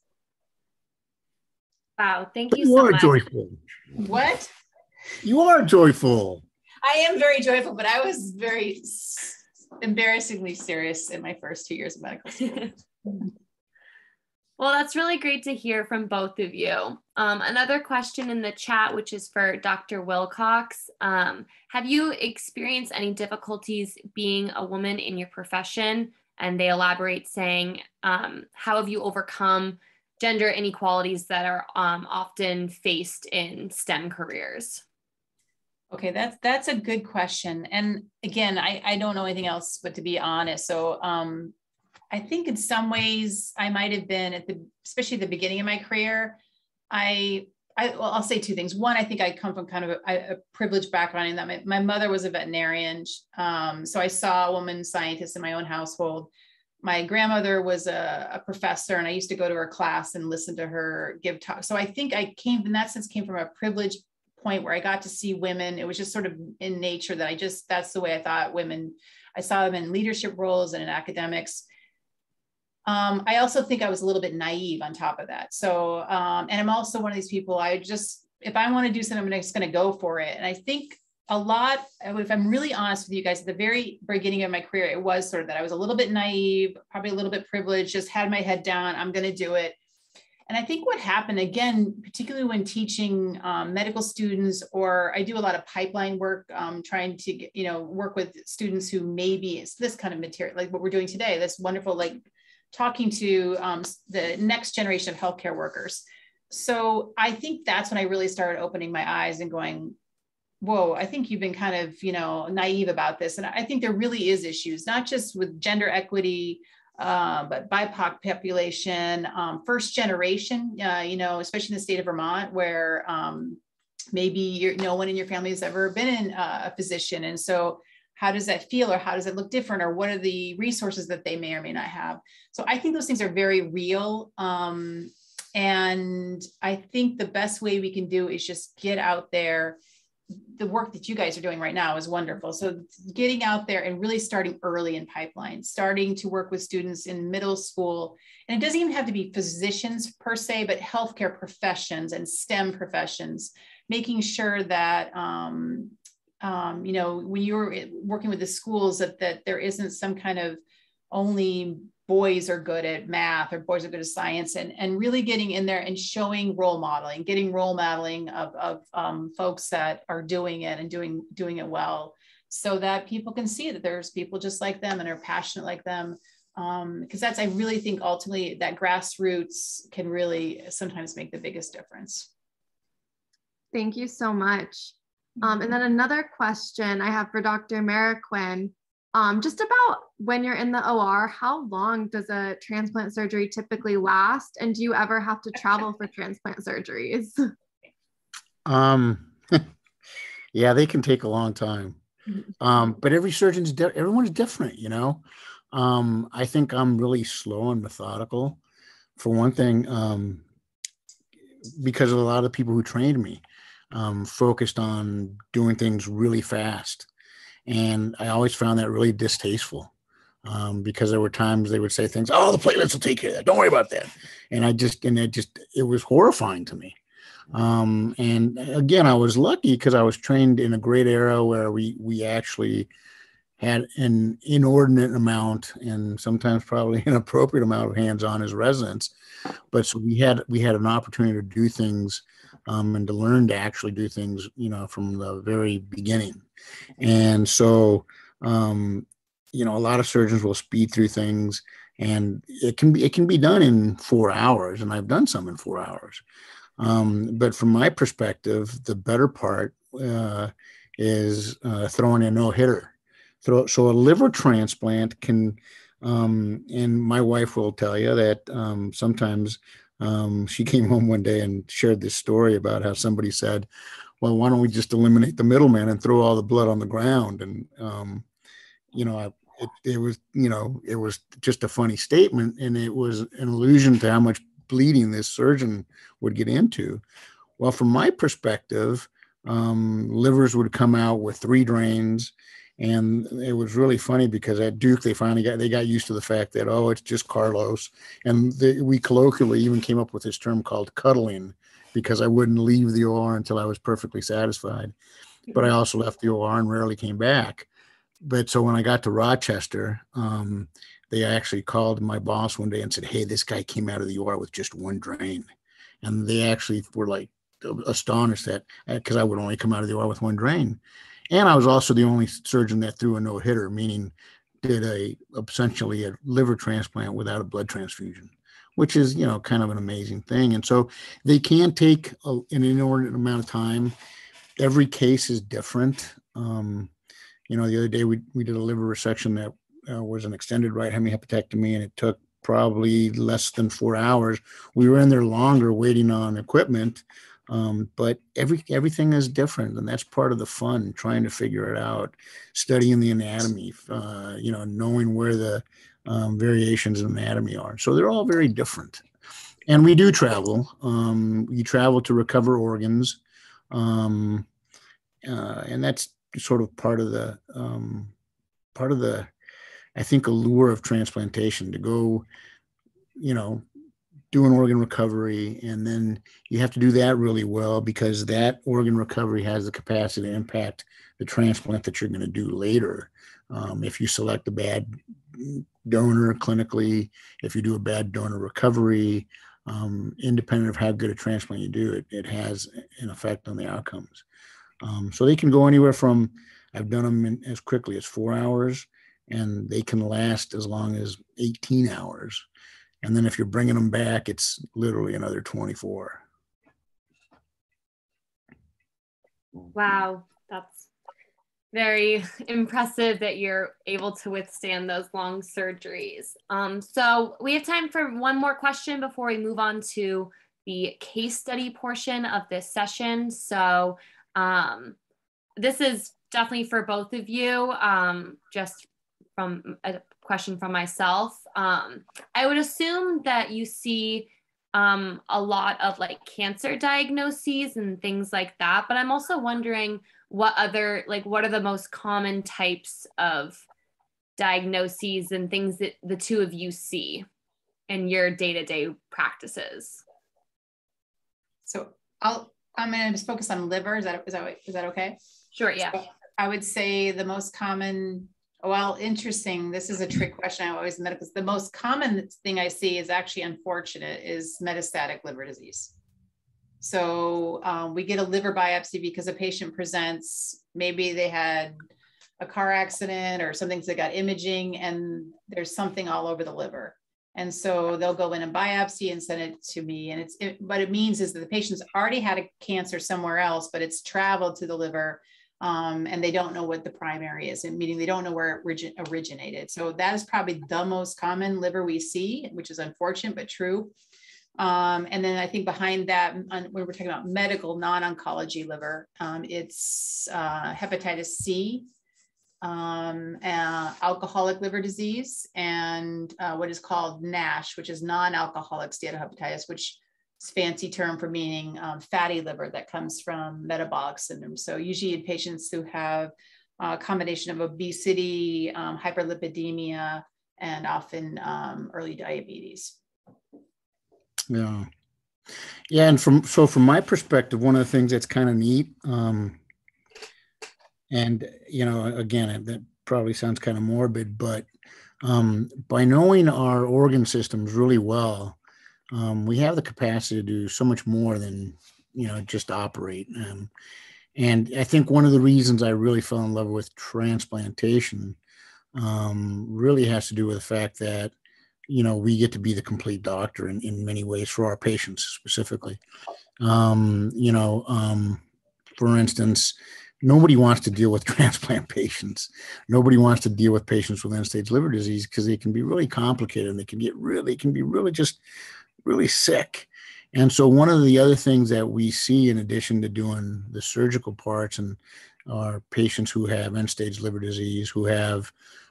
Wow. Thank you so much. You are joyful. What? You are joyful. I am very joyful, but I was very embarrassingly serious in my first 2 years of medical school. Well, that's really great to hear from both of you. Another question in the chat, which is for Dr. Wilcox. Have you experienced any difficulties being a woman in your profession? And they elaborate saying, how have you overcome gender inequalities that are often faced in STEM careers? Okay, that's a good question. And again, I don't know anything else but to be honest. So I think in some ways I might have been especially at the beginning of my career, I'll say two things. One, I think I come from kind of a privileged background in that my mother was a veterinarian. So I saw a woman scientist in my own household. My grandmother was a professor, and I used to go to her class and listen to her give talks. So I think I came from a privileged point where I got to see women. It was just sort of in nature that that's the way I thought women, I saw them in leadership roles and in academics. I also think I was a little bit naive on top of that. So, and I'm also one of these people, if I want to do something, I'm just going to go for it. And I think a lot, if I'm really honest with you guys, at the very beginning of my career, it was sort of that I was a little bit naive, probably a little bit privileged, just had my head down, I'm going to do it. And I think what happened, again, particularly when teaching medical students, or I do a lot of pipeline work, trying to get, work with students who maybe it's this kind of material, like what we're doing today, this wonderful, like talking to the next generation of healthcare workers. So I think that's when I really started opening my eyes and going, whoa, I think you've been kind of, naive about this. And I think there really is issues, not just with gender equity, but BIPOC population, first generation, especially in the state of Vermont, where maybe no one in your family has ever been in a physician. And so how does that feel, or how does it look different, or what are the resources that they may or may not have? So I think those things are very real. And I think the best way we can do is just get out there. The work that you guys are doing right now is wonderful. So getting out there and really starting early in pipeline, starting to work with students in middle school. And it doesn't even have to be physicians per se, but healthcare professions and STEM professions, making sure that, when you're working with the schools, that there isn't some kind of only boys are good at math or boys are good at science, and really getting in there and showing getting role modeling of folks that are doing it and doing it well, so that people can see that there's people just like them and are passionate like them. Because I really think ultimately that grassroots can really sometimes make the biggest difference. Thank you so much. And then another question I have for Dr. Marroquin. Just about when you're in the OR, how long does a transplant surgery typically last? And do you ever have to travel for transplant surgeries? Yeah, they can take a long time. But everyone's different, I think I'm really slow and methodical, for one thing, because of a lot of the people who trained me focused on doing things really fast. And I always found that really distasteful, because there were times they would say things, oh, the platelets will take care of that, don't worry about that. And it was horrifying to me. And again, I was lucky because I was trained in a great era where we actually had an inordinate amount, and sometimes probably inappropriate amount, of hands-on as residents. But so we had an opportunity to do things, and to learn to actually do things, from the very beginning. And so, a lot of surgeons will speed through things, and it can be done in 4 hours, and I've done some in 4 hours. But from my perspective, the better part is throwing a no-hitter. So a liver transplant can, and my wife will tell you that sometimes she came home one day and shared this story about how somebody said, well, why don't we just eliminate the middleman and throw all the blood on the ground? And, it was just a funny statement, and it was an allusion to how much bleeding this surgeon would get into. Well, from my perspective, livers would come out with 3 drains. And it was really funny because at Duke, they got used to the fact that, oh, it's just Carlos. And we colloquially even came up with this term called cuddling, because I wouldn't leave the OR until I was perfectly satisfied. But I also left the OR and rarely came back. But so when I got to Rochester, they actually called my boss one day and said, hey, this guy came out of the OR with just 1 drain. And they actually were like astonished because I would only come out of the OR with 1 drain. And I was also the only surgeon that threw a no-hitter, meaning did essentially a liver transplant without a blood transfusion, which is, kind of an amazing thing. And so they can take an inordinate amount of time. Every case is different. The other day we did a liver resection that was an extended right hemihepatectomy, and it took probably less than 4 hours. We were in there longer waiting on equipment. But everything is different, and that's part of the fun, trying to figure it out, studying the anatomy, knowing where the variations in anatomy are. So they're all very different. And we do travel. We travel to recover organs. And that's sort of part of the, I think, allure of transplantation, to go, do an organ recovery, and then you have to do that really well, because that organ recovery has the capacity to impact the transplant that you're going to do later. If you select a bad donor clinically, if you do a bad donor recovery, independent of how good a transplant you do, it has an effect on the outcomes. So they can go anywhere from, I've done them in as quickly as 4 hours, and they can last as long as 18 hours. And then if you're bringing them back, it's literally another 24. Wow, that's very impressive that you're able to withstand those long surgeries. So we have time for one more question before we move on to the case study portion of this session. So this is definitely for both of you, just from a question from myself. I would assume that you see a lot of like cancer diagnoses and things like that, but I'm also wondering what are the most common types of diagnoses and things that the two of you see in your day-to-day practices? So I'm going to just focus on liver. Is that okay? Sure. Yeah. So I would say the most common, well, interesting. This is a trick question. I always medical. The most common thing I see is actually unfortunate is metastatic liver disease. So we get a liver biopsy because a patient presents, maybe they had a car accident or something, so they got imaging and there's something all over the liver. And so they'll go in and biopsy and send it to me. And what it means is that the patient's already had a cancer somewhere else, but it's traveled to the liver. And they don't know what the primary is, meaning they don't know where it originated. So that is probably the most common liver we see, which is unfortunate, but true. And then I think behind that, when we're talking about medical, non-oncology liver, it's hepatitis C, alcoholic liver disease, and what is called NASH, which is non-alcoholic steatohepatitis, which is a fancy term for meaning fatty liver that comes from metabolic syndrome. So usually in patients who have a combination of obesity, hyperlipidemia, and often early diabetes. Yeah. Yeah. And from my perspective, one of the things that's kind of neat, and, again, that probably sounds kind of morbid, but by knowing our organ systems really well, we have the capacity to do so much more than, just operate. And I think one of the reasons I really fell in love with transplantation really has to do with the fact that, we get to be the complete doctor in many ways for our patients specifically. For instance, nobody wants to deal with transplant patients. Nobody wants to deal with patients with end-stage liver disease because they can be really complicated and they can be really sick. And so one of the other things that we see, in addition to doing the surgical parts, and are patients who have end-stage liver disease, who have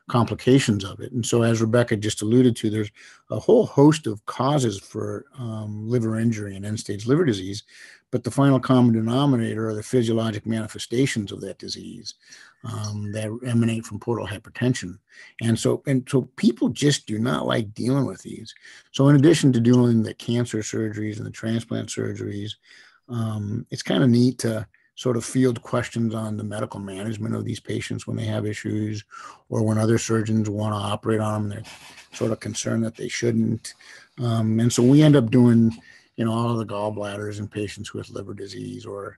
complications of it. And so, as Rebecca just alluded to, there's a whole host of causes for liver injury and end-stage liver disease, but the final common denominator are the physiologic manifestations of that disease that emanate from portal hypertension. And so people just do not like dealing with these. So in addition to doing the cancer surgeries and the transplant surgeries, it's kind of neat to sort of field questions on the medical management of these patients when they have issues, or when other surgeons want to operate on them, they're sort of concerned that they shouldn't. And so we end up doing, all of the gallbladders in patients with liver disease, or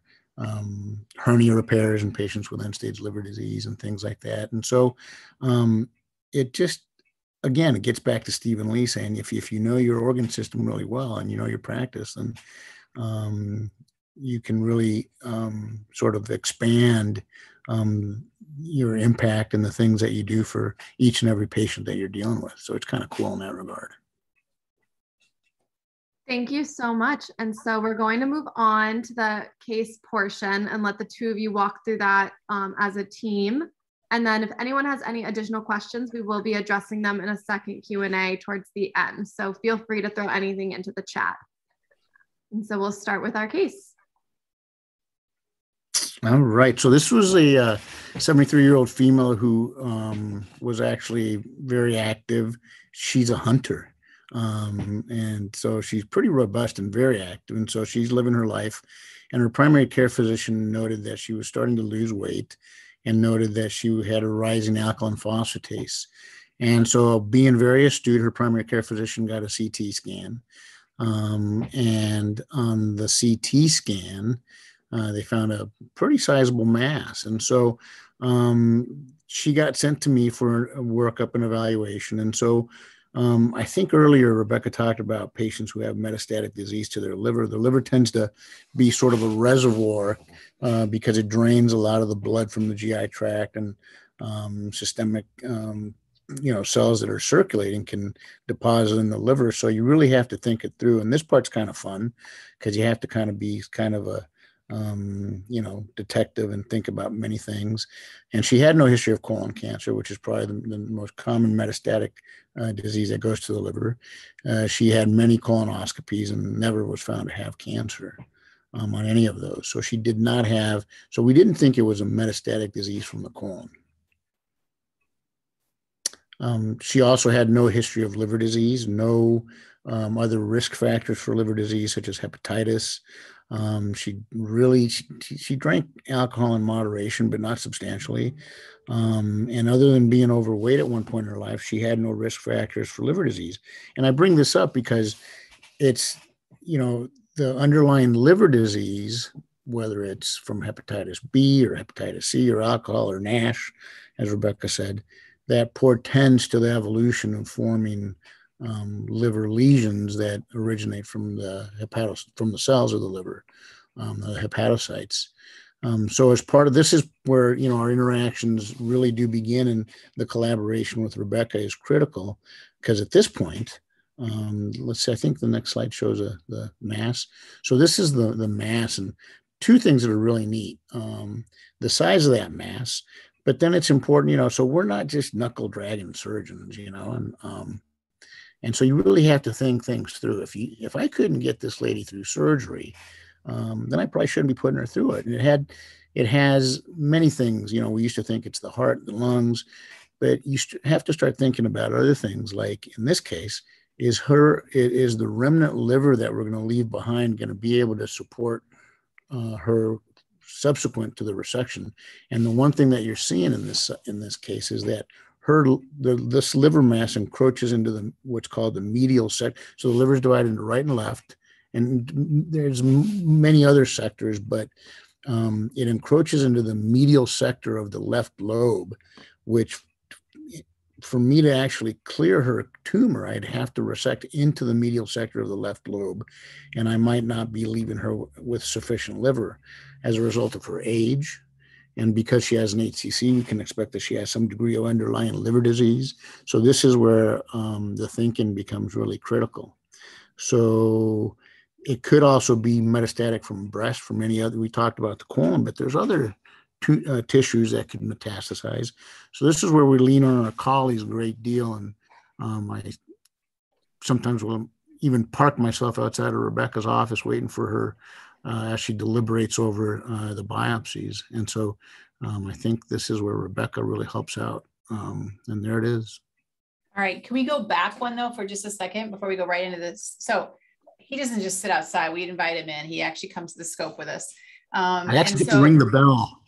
hernia repairs in patients with end-stage liver disease and things like that. And so it just, again, it gets back to Stephen Lee saying, if you know your organ system really well and you know your practice, then you can really sort of expand your impact and the things that you do for each and every patient that you're dealing with. So it's kind of cool in that regard. Thank you so much. And so we're going to move on to the case portion and let the two of you walk through that as a team. And then if anyone has any additional questions, we will be addressing them in a second Q&A towards the end. So feel free to throw anything into the chat. And so we'll start with our case. All right. So this was a 73-year-old female who was actually very active. She's a hunter. And so she's pretty robust and very active. And so she's living her life. And her primary care physician noted that she was starting to lose weight and noted that she had a rising alkaline phosphatase. And so, being very astute, her primary care physician got a CT scan. And on the CT scan, they found a pretty sizable mass. And so she got sent to me for a workup and evaluation. And so I think earlier Rebecca talked about patients who have metastatic disease to their liver. The liver tends to be sort of a reservoir because it drains a lot of the blood from the GI tract, and systemic cells that are circulating can deposit in the liver. So you really have to think it through. And this part's kind of fun because you have to kind of be kind of a detective and think about many things. And she had no history of colon cancer, which is probably the most common metastatic disease that goes to the liver. She had many colonoscopies and never was found to have cancer on any of those. So she did not have, so we didn't think it was a metastatic disease from the colon. She also had no history of liver disease, no other risk factors for liver disease, such as hepatitis. She drank alcohol in moderation, but not substantially. And other than being overweight at one point in her life, she had no risk factors for liver disease. And I bring this up because it's, the underlying liver disease, whether it's from hepatitis B or hepatitis C or alcohol or NASH, as Rebecca said, that portends to the evolution of forming liver lesions that originate from the cells of the liver, the hepatocytes. So as part of this is where our interactions really do begin, and the collaboration with Rebecca is critical, because at this point, let's see, I think the next slide shows the mass. So this is the mass, and two things that are really neat: the size of that mass. But then it's important, so we're not just knuckle dragging surgeons, and so you really have to think things through. If I couldn't get this lady through surgery, then I probably shouldn't be putting her through it. And it has many things. We used to think it's the heart, the lungs, but you have to start thinking about other things. Like in this case, is the remnant liver that we're going to leave behind going to be able to support her subsequent to the resection? And the one thing that you're seeing in this case is that this liver mass encroaches into what's called the medial sector. So the liver is divided into right and left, and there's many other sectors, but it encroaches into the medial sector of the left lobe, which for me to actually clear her tumor, I'd have to resect into the medial sector of the left lobe, and I might not be leaving her with sufficient liver as a result of her age. And because she has an HCC, we can expect that she has some degree of underlying liver disease. So this is where the thinking becomes really critical. So it could also be metastatic from breast, from any other, we talked about the colon, but there's other tissues that could metastasize. So this is where we lean on our colleagues a great deal. And I sometimes will even park myself outside of Rebecca's office waiting for her as she deliberates over the biopsies. And so I think this is where Rebecca really helps out. And there it is. All right. Can we go back one though for just a second before we go right into this? So he doesn't just sit outside. We invite him in. He actually comes to the scope with us. I actually get to ring the bell.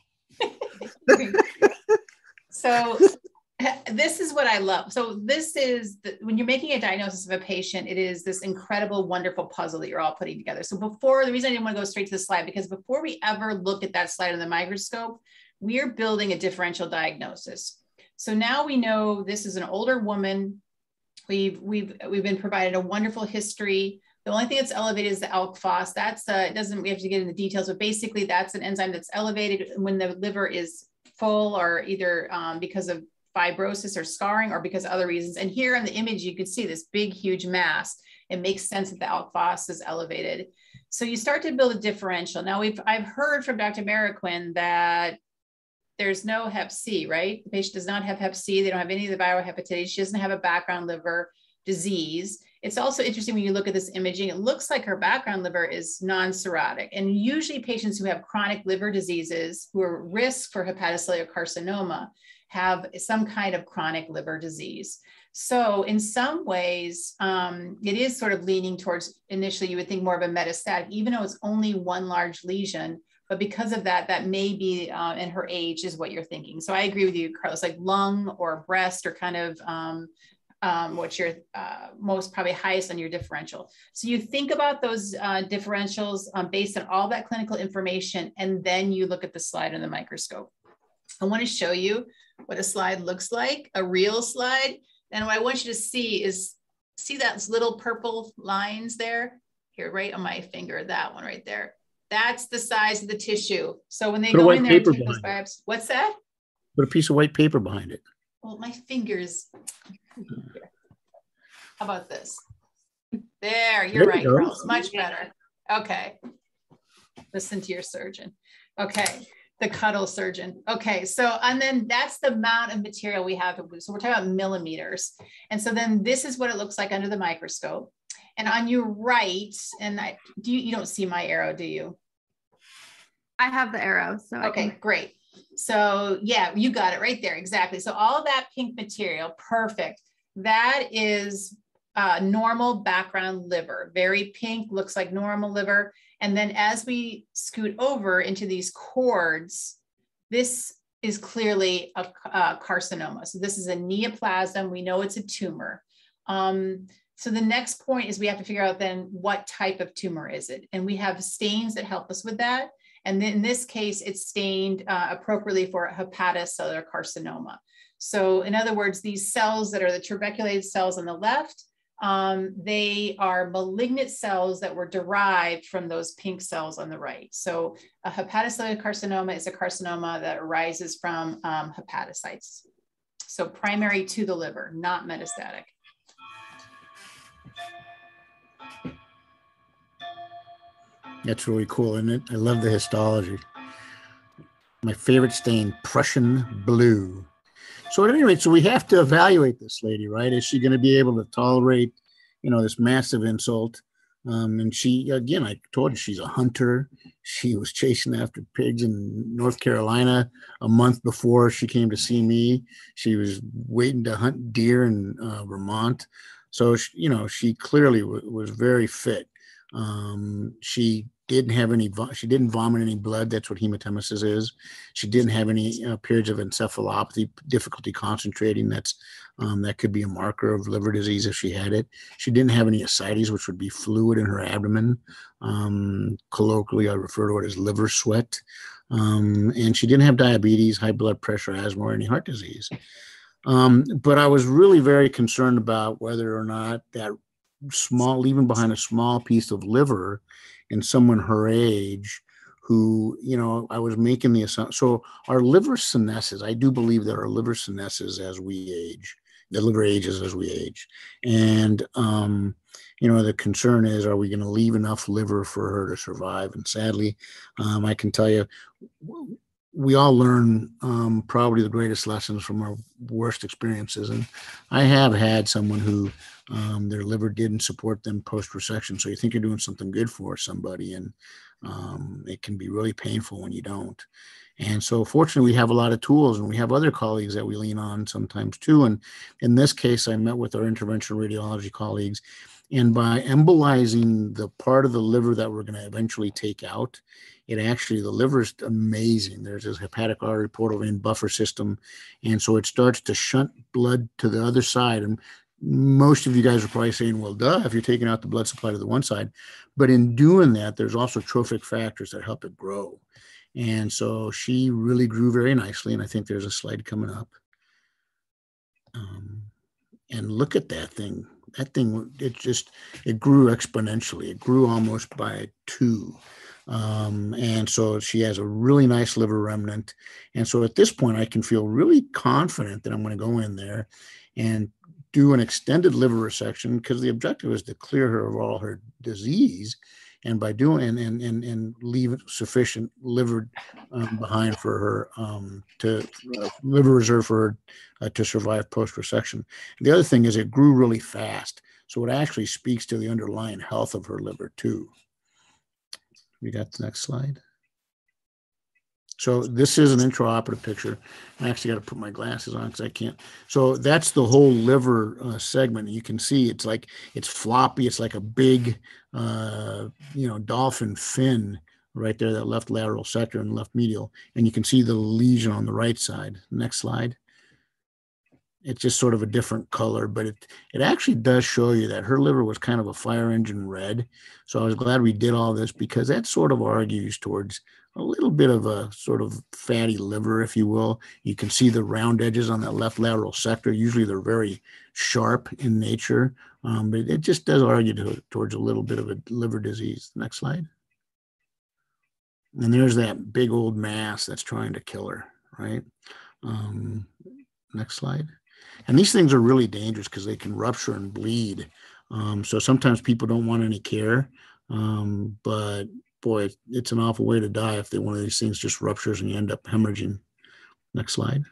So this is what I love. So this is when you're making a diagnosis of a patient, it is this incredible, wonderful puzzle that you're all putting together. So the reason I didn't want to go straight to the slide, because before we ever look at that slide on the microscope, we are building a differential diagnosis. So now we know this is an older woman. We've been provided a wonderful history. The only thing that's elevated is the ALK phos. We have to get into the details, but basically that's an enzyme that's elevated when the liver is full, or either because of fibrosis or scarring, or because of other reasons. And here in the image, you can see this big, huge mass. It makes sense that the ALK phos is elevated. So you start to build a differential. Now I've heard from Dr. Marroquin that there's no hep C, right? The patient does not have hep C. They don't have any of the viral hepatitis. She doesn't have a background liver disease. It's also interesting when you look at this imaging, it looks like her background liver is non-cirrhotic. And usually patients who have chronic liver diseases who are at risk for hepatocellular carcinoma have some kind of chronic liver disease. So in some ways, it is sort of leaning towards, initially you would think more of a metastatic, even though it's only one large lesion. But because of that, that may be in her age is what you're thinking. So I agree with you, Carlos, like lung or breast or kind of what's your most probably highest on your differential. So you think about those differentials based on all that clinical information, and then you look at the slide in the microscope. I want to show you what a slide looks like, a real slide. And what I want you to see is, see that little purple lines there? Here, right on my finger, that one right there. That's the size of the tissue. So when they go in there and take those biopsies, what's that? Put a piece of white paper behind it. Well, my fingers. How about this? There, you're right, Carlos. Much better. Okay. Listen to your surgeon. Okay. The cuddle surgeon. Okay. So, and then that's the amount of material we have. So we're talking about millimeters. And so then this is what it looks like under the microscope. And on your right, and you don't see my arrow, do you? I have the arrow. So okay, great. So yeah, you got it right there. Exactly. So all of that pink material, perfect. That is normal background liver, very pink, looks like normal liver. And then as we scoot over into these cords, this is clearly a carcinoma. So this is a neoplasm. We know it's a tumor. So the next point is we have to figure out then what type of tumor is it? And we have stains that help us with that. And then in this case, it's stained appropriately for hepatocellular carcinoma. So in other words, these cells that are the tuberculated cells on the left, they are malignant cells that were derived from those pink cells on the right. So a hepatocellular carcinoma is a carcinoma that arises from hepatocytes. So primary to the liver, not metastatic. That's really cool, isn't it? I love the histology. My favorite stain, Prussian blue. So at any rate, so we have to evaluate this lady, right? Is she going to be able to tolerate, you know, this massive insult? And she, again, I told you she's a hunter. She was chasing after pigs in North Carolina a month before she came to see me. She was waiting to hunt deer in Vermont. So, you know, she clearly was very fit. She didn't have any, she didn't vomit any blood. That's what hematemesis is. She didn't have any periods of encephalopathy, difficulty concentrating. That could be a marker of liver disease if she had it. She didn't have any ascites, which would be fluid in her abdomen. Colloquially, I refer to it as liver sweat. And she didn't have diabetes, high blood pressure, asthma, or any heart disease. But I was really very concerned about whether or not that small, leaving behind a small piece of liver in someone her age who, you know, I was making the assumption. So our liver senesces, I do believe that our liver senesces as we age, the liver ages as we age. And, you know, the concern is, are we going to leave enough liver for her to survive? And sadly, I can tell you, we all learn probably the greatest lessons from our worst experiences. And I have had someone who their liver didn't support them post-resection. So you think you're doing something good for somebody, and it can be really painful when you don't. And so fortunately, we have a lot of tools, and we have other colleagues that we lean on sometimes too. And in this case, I met with our interventional radiology colleagues, and by embolizing the part of the liver that we're going to eventually take out, it actually, the liver is amazing. There's this hepatic artery portal vein buffer system. And so it starts to shunt blood to the other side. And most of you guys are probably saying, well, duh, if you're taking out the blood supply to the one side. But in doing that, there's also trophic factors that help it grow. And so she really grew very nicely. And I think there's a slide coming up. And look at that thing. That thing, it grew exponentially. It grew almost by 2. And so she has a really nice liver remnant. And so at this point, I can feel really confident that I'm going to go in there and do an extended liver resection, because the objective is to clear her of all her disease. And by doing and leave sufficient liver behind for her liver reserve for her to survive post resection. The other thing is it grew really fast. So it actually speaks to the underlying health of her liver too. We got the next slide. So this is an intraoperative picture. I actually got to put my glasses on because I can't. So that's the whole liver segment. You can see it's like, it's floppy. It's like a big, dolphin fin right there, that left lateral sector and left medial. And you can see the lesion on the right side. Next slide. It's just sort of a different color, but it actually does show you that her liver was kind of a fire engine red. So I was glad we did all this, because that sort of argues towards a little bit of a sort of fatty liver, if you will. You can see the round edges on that left lateral sector. Usually they're very sharp in nature, but it just does argue towards a little bit of a liver disease. Next slide. And there's that big old mass that's trying to kill her, right? Next slide. And these things are really dangerous because they can rupture and bleed. So sometimes people don't want any care, but boy, it's an awful way to die if one of these things just ruptures and you end up hemorrhaging. Next slide.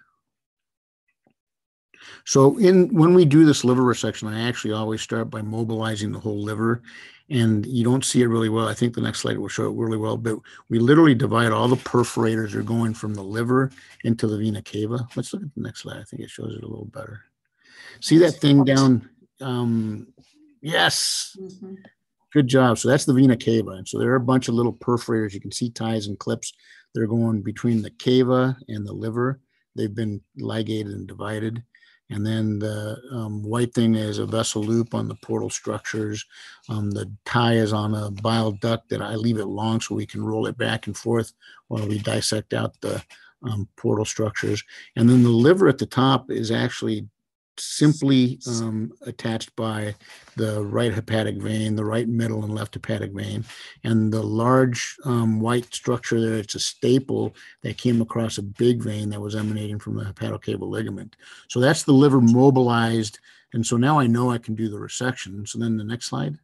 So when we do this liver resection, I actually always start by mobilizing the whole liver, and you don't see it really well. I think the next slide will show it really well, but we literally divide all the perforators are going from the liver into the vena cava. Let's look at the next slide. I think it shows it a little better. See that thing down? Yes. Mm-hmm. Good job. So that's the vena cava. And so there are a bunch of little perforators. You can see ties and clips. They're going between the cava and the liver. They've been ligated and divided. And then the white thing is a vessel loop on the portal structures. The tie is on a bile duct that I leave it long so we can roll it back and forth while we dissect out the portal structures. And then the liver at the top is actually simply attached by the right hepatic vein, the right middle and left hepatic vein. And the large white structure there, it's a staple that came across a big vein that was emanating from the hepatocaval ligament. So that's the liver mobilized. And so now I know I can do the resection. So then the next slide.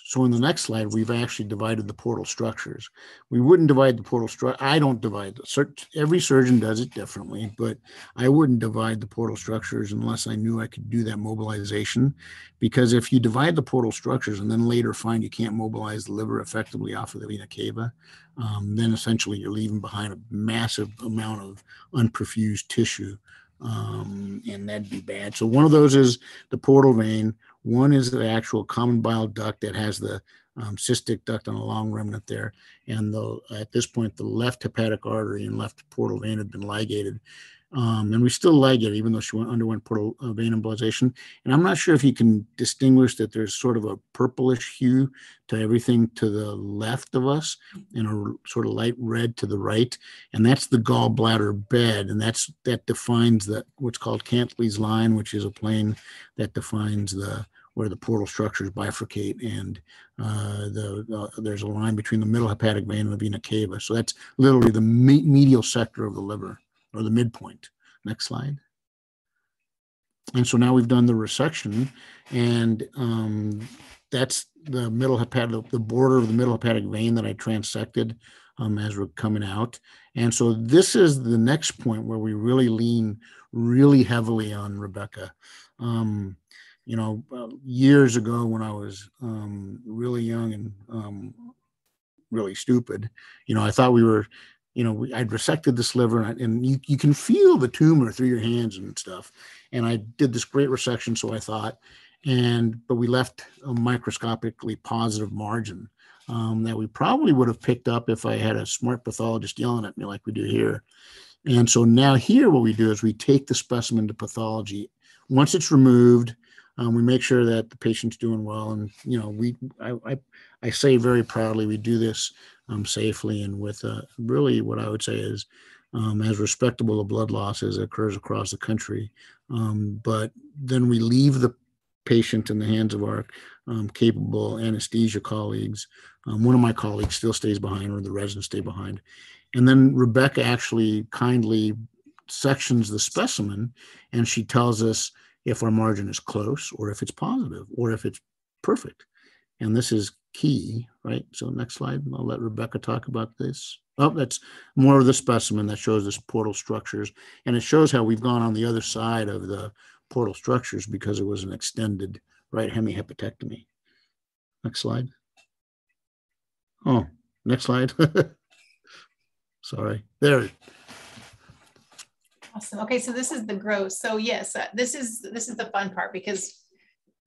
So in the next slide, we've actually divided the portal structures. We wouldn't divide the portal structure. I don't divide. Every surgeon does it differently, but I wouldn't divide the portal structures unless I knew I could do that mobilization. Because if you divide the portal structures and then later find you can't mobilize the liver effectively off of the vena cava, then essentially you're leaving behind a massive amount of unperfused tissue. And that'd be bad. So one of those is the portal vein. One is the actual common bile duct that has the cystic duct on a long remnant there. And at this point, the left hepatic artery and left portal vein had been ligated. And we still ligate, even though she underwent portal vein embolization. And I'm not sure if you can distinguish that there's sort of a purplish hue to everything to the left of us and a sort of light red to the right. And that's the gallbladder bed. And that defines what's called Cantley's line, which is a plane that defines where the portal structures bifurcate, and there's a line between the middle hepatic vein and the vena cava. So that's literally the medial sector of the liver, or the midpoint. Next slide. And so now we've done the resection, and that's the the border of the middle hepatic vein that I transected as we're coming out. And so this is the next point where we really lean really heavily on Rebecca. Years ago when I was really young and really stupid, I thought we were, I'd resected this liver, and you can feel the tumor through your hands and stuff. And I did this great resection, so I thought, but we left a microscopically positive margin that we probably would have picked up if I had a smart pathologist yelling at me like we do here. And so now here what we do is we take the specimen to pathology. Once it's removed, we make sure that the patient's doing well. And, I say very proudly, we do this safely and with really what I would say is as respectable a blood loss as occurs across the country. But then we leave the patient in the hands of our capable anesthesia colleagues. One of my colleagues still stays behind, or the residents stay behind. And then Rebecca actually kindly sections the specimen, and she tells us if our margin is close, or if it's positive, or if it's perfect. And this is key, right? So next slide, I'll let Rebecca talk about this. Oh, that's more of the specimen that shows this portal structures. And it shows how we've gone on the other side of the portal structures because it was an extended right hemihepatectomy. Next slide. Oh, next slide. Sorry. There. Awesome. Okay, so this is the gross. So yes, this is the fun part, because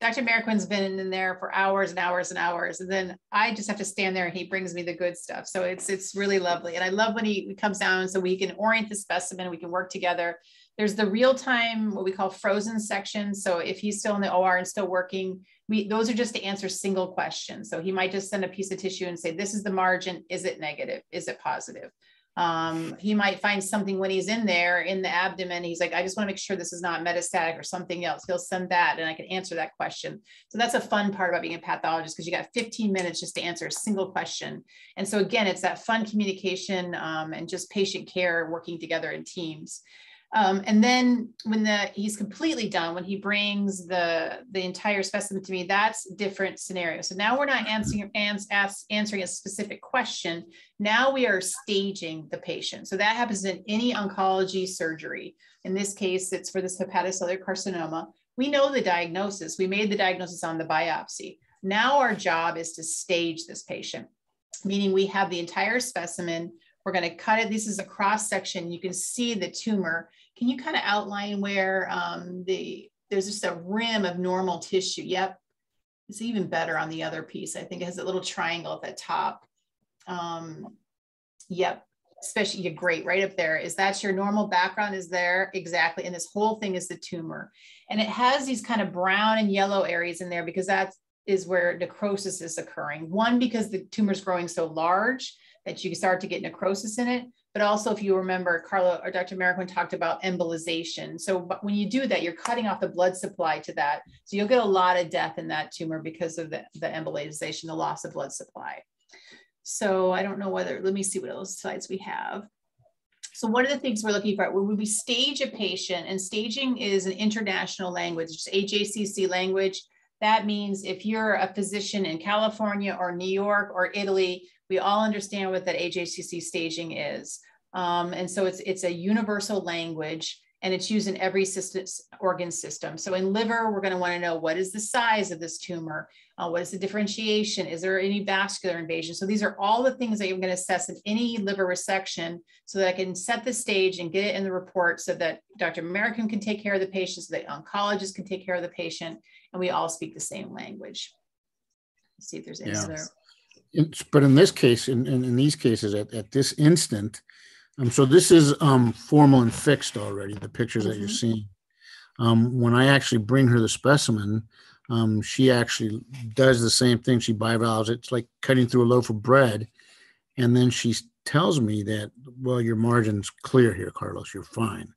Dr. Marroquin's been in there for hours and hours and hours, and then I just have to stand there and he brings me the good stuff. So it's really lovely, and I love when he comes down so we can orient the specimen, we can work together. There's the real time, what we call frozen section. So if he's still in the OR and still working, those are just to answer single questions. So he might just send a piece of tissue and say, this is the margin. Is it negative? Is it positive? He might find something when he's in there in the abdomen. He's like, I just want to make sure this is not metastatic or something else. He'll send that and I can answer that question. So that's a fun part about being a pathologist, because you got 15 minutes just to answer a single question. And so again, it's that fun communication and just patient care working together in teams. And then when he's completely done, when he brings the entire specimen to me, that's a different scenario. So now we're not answering a specific question. Now we are staging the patient. So that happens in any oncology surgery. In this case, it's for this hepatocellular carcinoma. We know the diagnosis. We made the diagnosis on the biopsy. Now our job is to stage this patient, meaning we have the entire specimen. We're going to cut it. This is a cross section. You can see the tumor. Can you kind of outline where there's just a rim of normal tissue? Yep. It's even better on the other piece. I think it has a little triangle at the top. Yep. Especially, you're great right up there. That's your normal background is there. Exactly. And this whole thing is the tumor. And it has these kind of brown and yellow areas in there because that is where necrosis is occurring. One, because the tumor is growing so large that you start to get necrosis in it. But also, if you remember, Carla or Dr. Marroquin talked about embolization. So when you do that, you're cutting off the blood supply to that. So you'll get a lot of death in that tumor because of the embolization, the loss of blood supply. So I don't know whether, let me see what else slides we have. So one of the things we're looking for, when we stage a patient, and staging is an international language, it's AJCC language. That means if you're a physician in California or New York or Italy, we all understand what that AJCC staging is. And so it's a universal language, and it's used in every organ system. So in liver, we're going to want to know, what is the size of this tumor? What is the differentiation? Is there any vascular invasion? So these are all the things that you're going to assess in any liver resection, so that I can set the stage and get it in the report so that Dr. Marroquin can take care of the patient, so that oncologists can take care of the patient, and we all speak the same language. Let's see if there's any other. But in this case, in these cases, at this instant, so this is formal and fixed already, the pictures that you're seeing. When I actually bring her the specimen, she actually does the same thing. She bivalves it. It's like cutting through a loaf of bread. And then she tells me that, well, your margin's clear here, Carlos, you're fine.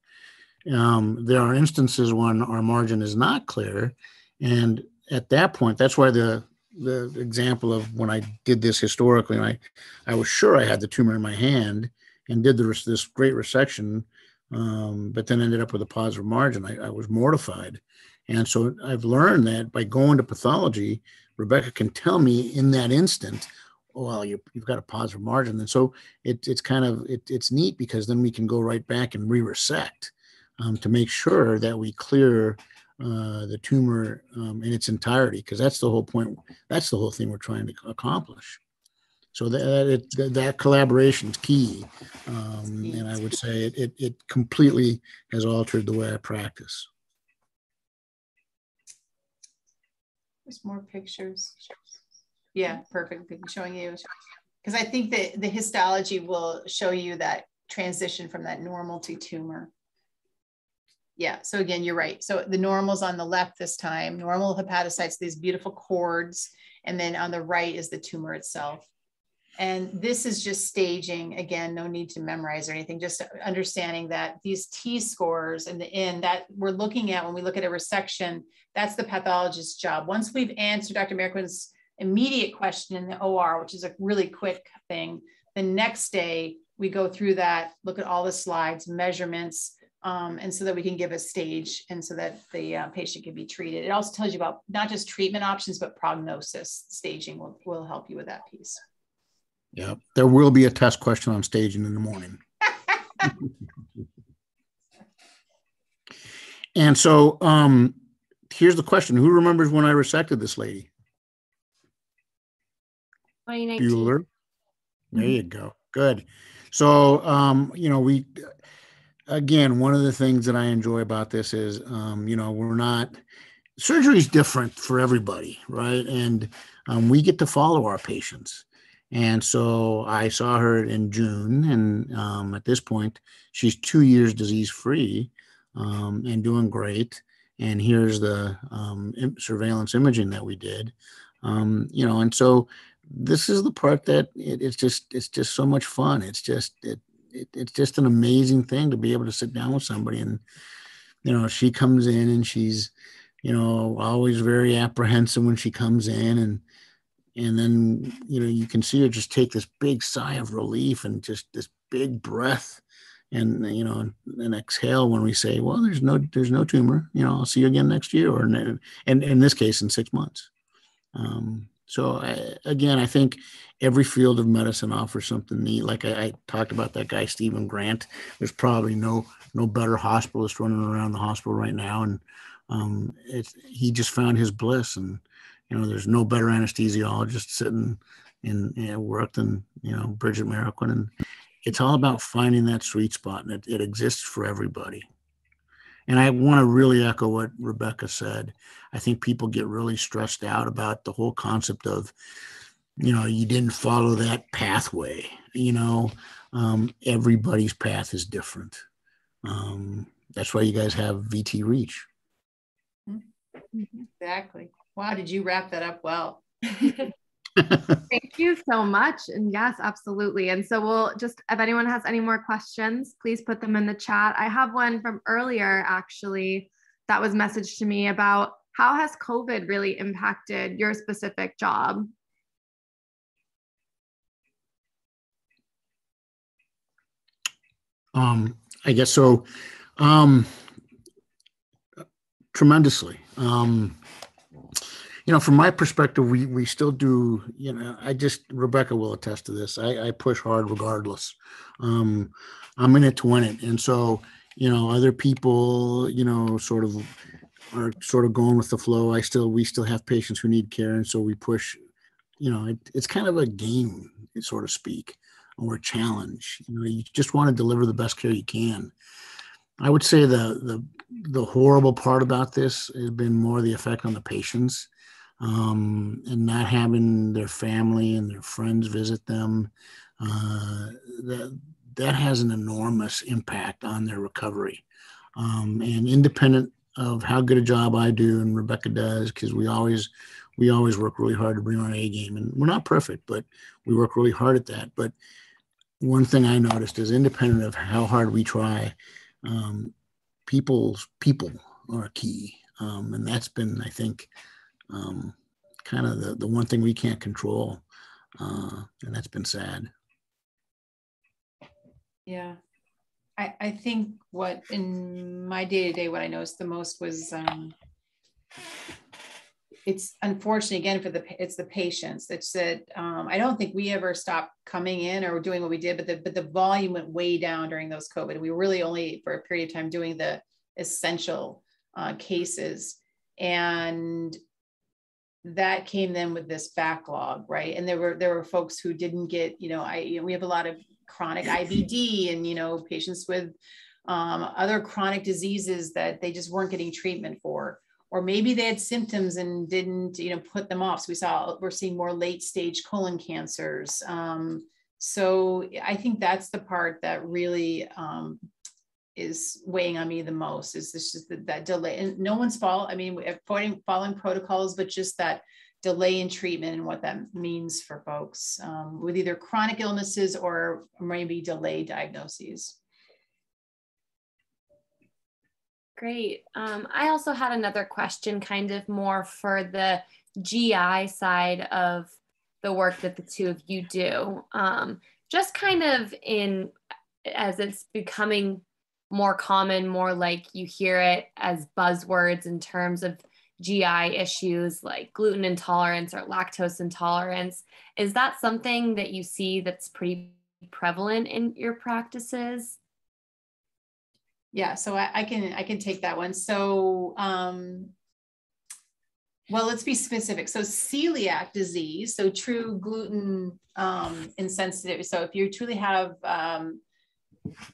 There are instances when our margin is not clear. And at that point, that's why the example of when I did this historically, and I was sure I had the tumor in my hand and did this great resection, but then ended up with a positive margin. I was mortified. And so I've learned that by going to pathology, Rebecca can tell me in that instant, oh, well, you've got a positive margin. And so it's kind of, it's neat, because then we can go right back and re-resect to make sure that we clear the tumor in its entirety, because that's the whole point. That's the whole thing we're trying to accomplish. So that collaboration is key, and I would say it completely has altered the way I practice. There's more pictures. Yeah, perfect. Showing you, because I think that the histology will show you that transition from that normal to tumor. Yeah, so again, you're right. So the normal's on the left this time, normal hepatocytes, these beautiful cords, and then on the right is the tumor itself. And this is just staging. Again, no need to memorize or anything, just understanding that these T-scores in the end that we're looking at when we look at a resection, that's the pathologist's job. Once we've answered Dr. Marroquin's immediate question in the OR, which is a really quick thing, the next day we go through that, look at all the slides, measurements, and so that we can give a stage and so that the patient can be treated. It also tells you about not just treatment options, but prognosis. Staging will help you with that piece. Yeah, there will be a test question on staging in the morning. And so here's the question. Who remembers when I resected this lady? 2019. Bueller. There you go. Good. So, again, one of the things that I enjoy about this is, surgery is different for everybody, right? And we get to follow our patients. And so I saw her in June, and at this point, she's 2 years disease-free and doing great. And here's the surveillance imaging that we did, and so this is the part that it's just so much fun. It's just an amazing thing to be able to sit down with somebody, and she comes in and she's always very apprehensive when she comes in, and then you can see her just take this big sigh of relief and just this big breath, and and exhale when we say, well, there's no tumor, I'll see you again next year, or in this case in 6 months. So I think every field of medicine offers something neat. Like I talked about that guy, Stephen Grant. There's probably no better hospitalist running around the hospital right now. And he just found his bliss. And, there's no better anesthesiologist sitting in work than, Bridget Marroquin. And it's all about finding that sweet spot, and it exists for everybody. And I want to really echo what Rebecca said. I think people get really stressed out about the whole concept of, you didn't follow that pathway. Everybody's path is different. That's why you guys have VT Reach. Exactly. Wow, did you wrap that up well? Thank you so much. And yes, absolutely. And so we'll just, if anyone has any more questions, please put them in the chat. I have one from earlier, actually, that was messaged to me about how has COVID really impacted your specific job? I guess so. Tremendously. From my perspective, we still do, Rebecca will attest to this. I push hard regardless. I'm in it to win it. And so, other people, are sort of going with the flow. We still have patients who need care. And so we push, it's kind of a game, so to speak, or a challenge. You just want to deliver the best care you can. I would say the horrible part about this has been more the effect on the patients. And not having their family and their friends visit them, that has an enormous impact on their recovery. And independent of how good a job I do and Rebecca does, because we always work really hard to bring our A game, and we're not perfect, but we work really hard at that. But one thing I noticed is, independent of how hard we try, people are key, and that's been, I think, kind of the one thing we can't control, and that's been sad. Yeah, I think what in my day-to-day, what I noticed the most was it's unfortunate again it's the patients. It's that I don't think we ever stopped coming in or doing what we did, but the volume went way down during those COVID. We were really only for a period of time doing the essential cases, and that came then with this backlog, right? And there were folks who didn't get, we have a lot of chronic IBD and, patients with other chronic diseases that they just weren't getting treatment for, or maybe they had symptoms and didn't, put them off. So we're seeing more late stage colon cancers. So I think that's the part that really is weighing on me the most, is this just that delay, and no one's fault. I mean, following protocols, but just that delay in treatment and what that means for folks with either chronic illnesses or maybe delayed diagnoses. Great. I also had another question, kind of more for the GI side of the work that the two of you do. Just kind of as it's becoming more common, more like you hear it as buzzwords in terms of GI issues like gluten intolerance or lactose intolerance. Is that something that you see that's pretty prevalent in your practices? Yeah, so I can take that one. So Well, let's be specific. So celiac disease, so true gluten insensitive. So if you truly have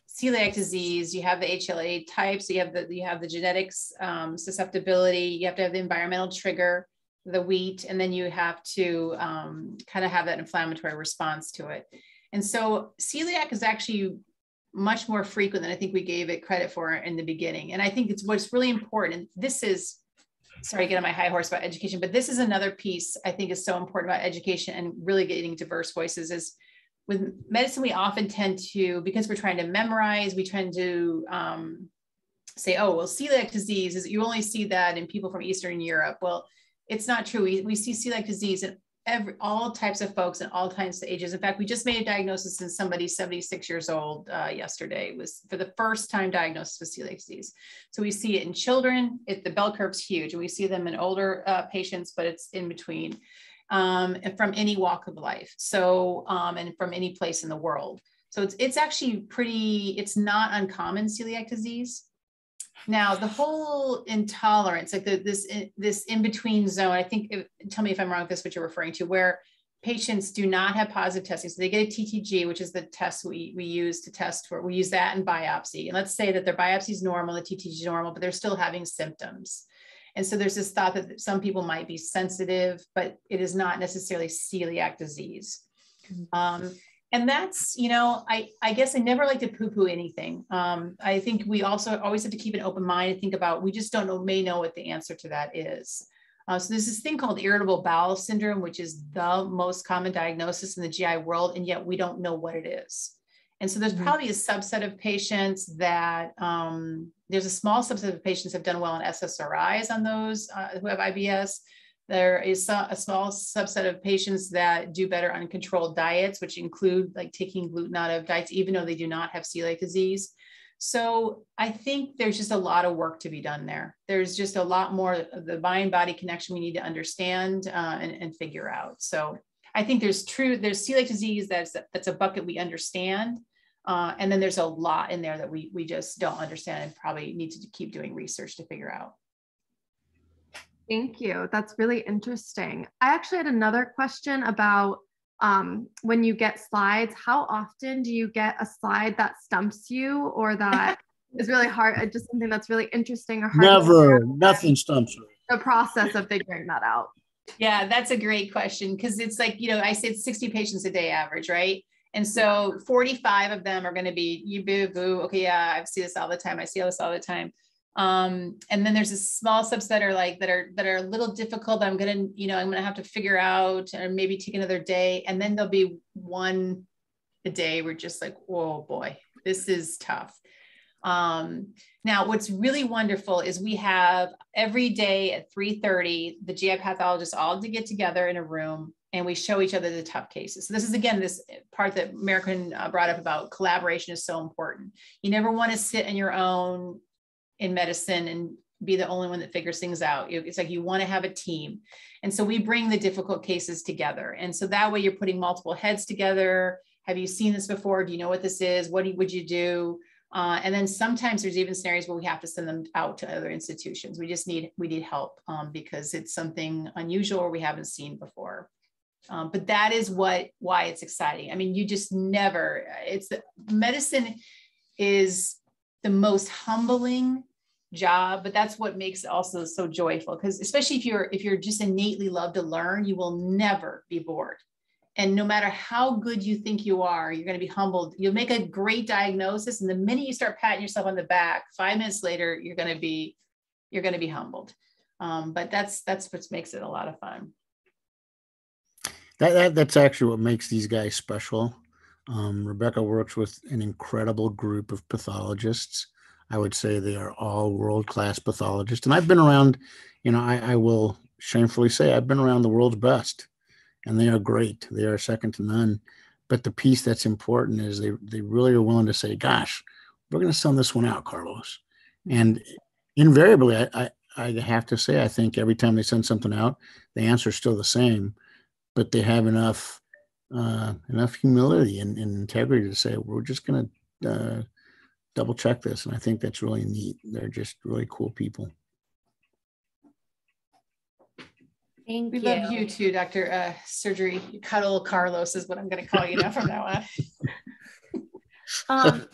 celiac disease, you have the HLA type, so you have the genetics susceptibility, you have to have the environmental trigger, the wheat, and then you have to kind of have that inflammatory response to it. And so celiac is actually much more frequent than I think we gave it credit for in the beginning. And I think it's what's really important. And this is, sorry, get on my high horse about education, but this is another piece I think is so important about education and really getting diverse voices is with medicine, we often tend to, because we're trying to memorize, we tend to say, oh, well, celiac disease is, you only see that in people from Eastern Europe. Well, it's not true. We see celiac disease in all types of folks and all types of ages. In fact, we just made a diagnosis in somebody 76 years old yesterday. It was for the first time diagnosis with celiac disease. So we see it in children. The bell curve's huge, and we see them in older patients, but it's in between, and from any walk of life. So, and from any place in the world. So it's actually it's not uncommon, celiac disease. Now, the whole intolerance, like this in-between zone, I think, tell me if I'm wrong with this, what you're referring to, where patients do not have positive testing. So they get a TTG, which is the test we use to test for, we use that in biopsy. And let's say that their biopsy is normal, the TTG is normal, but they're still having symptoms. And so there's this thought that some people might be sensitive, but it is not necessarily celiac disease. And that's, I guess I never like to poo-poo anything. I think we also always have to keep an open mind and think about, we just may know what the answer to that is. So there's this thing called irritable bowel syndrome, which is the most common diagnosis in the GI world, and yet we don't know what it is. And so there's probably a subset of patients that, there's a small subset of patients have done well on SSRIs on those who have IBS. There is a small subset of patients that do better on controlled diets, which include like taking gluten out of diets, even though they do not have celiac disease. So I think there's just a lot of work to be done there. There's just a lot more of the mind-body connection we need to understand and figure out. So I think there's celiac disease that's a bucket we understand. And then there's a lot in there that we just don't understand and probably need to keep doing research to figure out. Thank you. That's really interesting. I actually had another question about when you get slides, how often do you get a slide that stumps you or that is really hard, just something that's really interesting or hard? Never, nothing stumps me. The process of figuring that out. Yeah, that's a great question, because it's like, I say it's 60 patients a day average, right? And so 45 of them are going to be you boo boo. Okay, yeah, I see this all the time. I see this all the time. And then there's a small subset that are a little difficult. I'm gonna have to figure out, or maybe take another day. And then there'll be one a day we're just like, whoa, boy, this is tough. Now, what's really wonderful is we have every day at 3:30, the GI pathologists all to get together in a room, and we show each other the tough cases. So this is, again, this part that Marroquin brought up about collaboration is so important. You never want to sit on your own in medicine and be the only one that figures things out. It's like you want to have a team. And so we bring the difficult cases together. And so that way you're putting multiple heads together. Have you seen this before? Do you know what this is? What would you do? And then sometimes there's even scenarios where we have to send them out to other institutions. We need help because it's something unusual or we haven't seen before. But that is why it's exciting. I mean, you just never, medicine is the most humbling job, but that's what makes it also so joyful, because especially if you're just innately love to learn, you will never be bored. And no matter how good you think you are, you're going to be humbled. You'll make a great diagnosis, and the minute you start patting yourself on the back, 5 minutes later, you're going to be humbled. But that's what makes it a lot of fun. That's actually what makes these guys special. Rebecca works with an incredible group of pathologists. I would say they are all world-class pathologists. And I've been around, I will shamefully say I've been around the world's best, and they are great. They are second to none. But the piece that's important is they really are willing to say, gosh, we're going to send this one out, Carlos. And invariably, I have to say, I think every time they send something out, the answer is still the same, but they have enough humility and integrity to say, we're just going to double check this. And I think that's really neat. They're just really cool people. Thank we you. love you too, Dr. Surgery Cuddle Carlos is what I'm going to call you now from now on.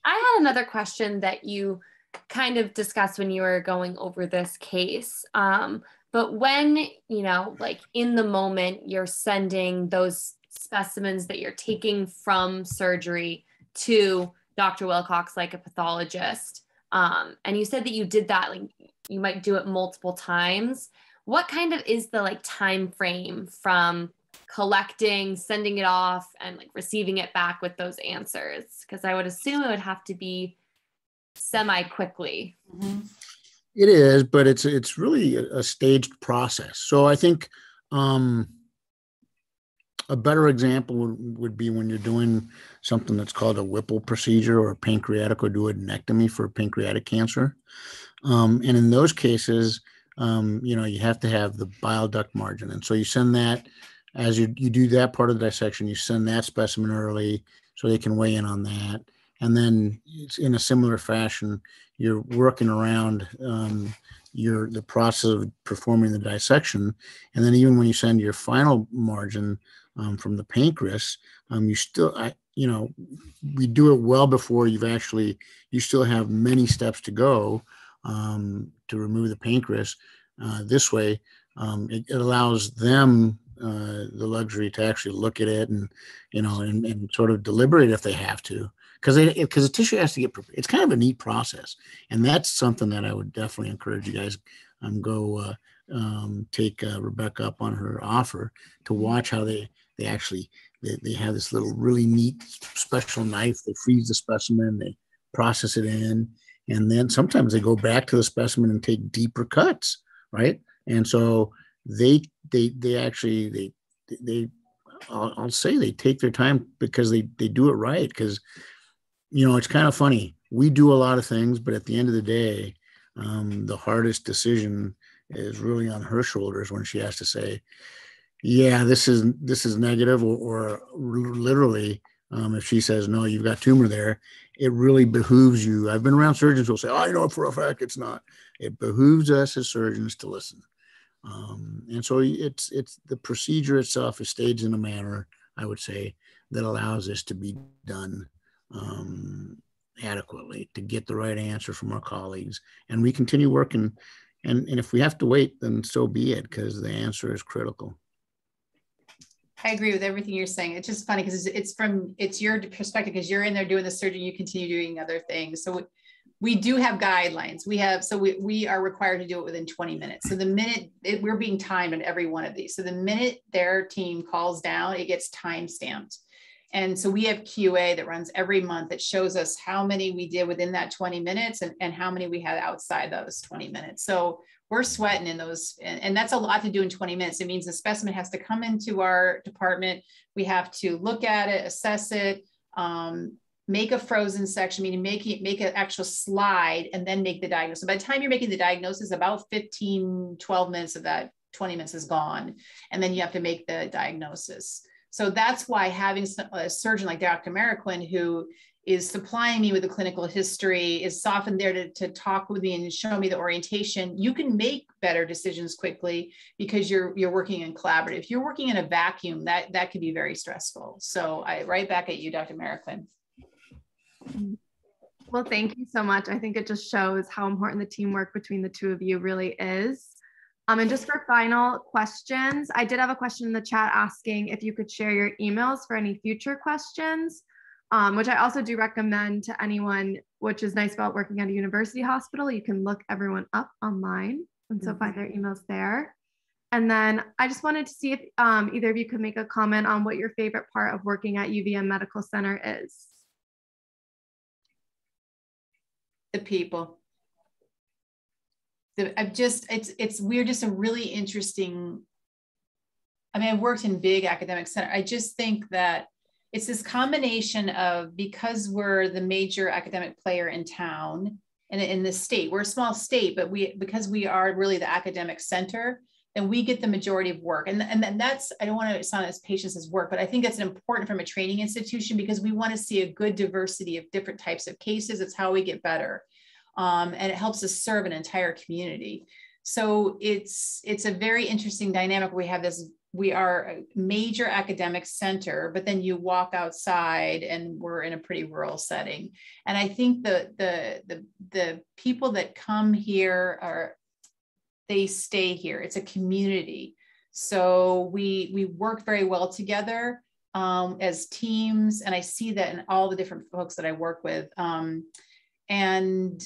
I had another question that you kind of discussed when you were going over this case. But when, you know, like in the moment, you're sending those specimens that you're taking from surgery to Dr. Wilcox, like a pathologist, and you said that you did that, like you might do it multiple times. What kind of is the like time frame from collecting, sending it off, and like receiving it back with those answers? Because I would assume it would have to be semi-quickly. Mm-hmm. It is, but it's really a staged process. So I think a better example would be when you're doing something that's called a Whipple procedure or a pancreatic duodenectomy for pancreatic cancer. And in those cases, you know, you have to have the bile duct margin. And so you send that, as you do that part of the dissection, you send that specimen early so they can weigh in on that. And then it's in a similar fashion, you're working around the process of performing the dissection. And then even when you send your final margin from the pancreas, you still, you know, we do it well before you still have many steps to go to remove the pancreas. This way, it allows them the luxury to actually look at it and, you know, and sort of deliberate if they have to, because the tissue has to get prepared. It's kind of a neat process, and that's something that I would definitely encourage you guys go take Rebecca up on her offer to watch how they actually they have this little really neat special knife. They freeze the specimen, they process it in, and then sometimes they go back to the specimen and take deeper cuts, right? And so I'll say they take their time because they do it right. Because, you know, it's kind of funny. We do a lot of things, but at the end of the day, the hardest decision is really on her shoulders when she has to say, yeah, this is negative, or literally, if she says, no, you've got tumor there, it really behooves you. I've been around surgeons who'll say, oh, I know for a fact it's not. It behooves us as surgeons to listen. And so it's the procedure itself is staged in a manner, I would say, that allows this to be done adequately to get the right answer from our colleagues. And we continue working. And if we have to wait, then so be it, because the answer is critical. I agree with everything you're saying. It's just funny because it's your perspective, because you're in there doing the surgery, you continue doing other things. So we do have guidelines. We are required to do it within 20 minutes. So the minute we're being timed on every one of these. So the minute their team calls down, it gets time stamped. And so we have QA that runs every month that shows us how many we did within that 20 minutes and how many we had outside those 20 minutes. So we're sweating in those, and that's a lot to do in 20 minutes. It means the specimen has to come into our department. We have to look at it, assess it, make a frozen section, meaning make an actual slide, and then make the diagnosis. So by the time you're making the diagnosis, about 15, 12 minutes of that 20 minutes is gone. And then you have to make the diagnosis. So that's why having a surgeon like Dr. Marroquin, who is supplying me with the clinical history, is often there to talk with me and show me the orientation, you can make better decisions quickly because you're working in collaborative. If you're working in a vacuum, that could be very stressful. So right back at you, Dr. Marroquin. Well, thank you so much. I think it just shows how important the teamwork between the two of you really is. And just for final questions, I did have a question in the chat asking if you could share your emails for any future questions, which I also do recommend to anyone, which is nice about working at a university hospital. You can look everyone up online and so find their emails there. And then I just wanted to see if either of you could make a comment on what your favorite part of working at UVM Medical Center is. The people. We're just a really interesting, I mean, I've worked in big academic center. I just think that it's this combination of, because we're the major academic player in town and in the state, we're a small state, but because we are really the academic center, and we get the majority of work. And that's, I don't want to sound as patients as work, but I think that's important from a training institution, because we want to see a good diversity of different types of cases. It's how we get better. And it helps us serve an entire community. So it's a very interesting dynamic. We are a major academic center, but then you walk outside and we're in a pretty rural setting. And I think the people that come here they stay here. It's a community. So we work very well together as teams. And I see that in all the different folks that I work with. And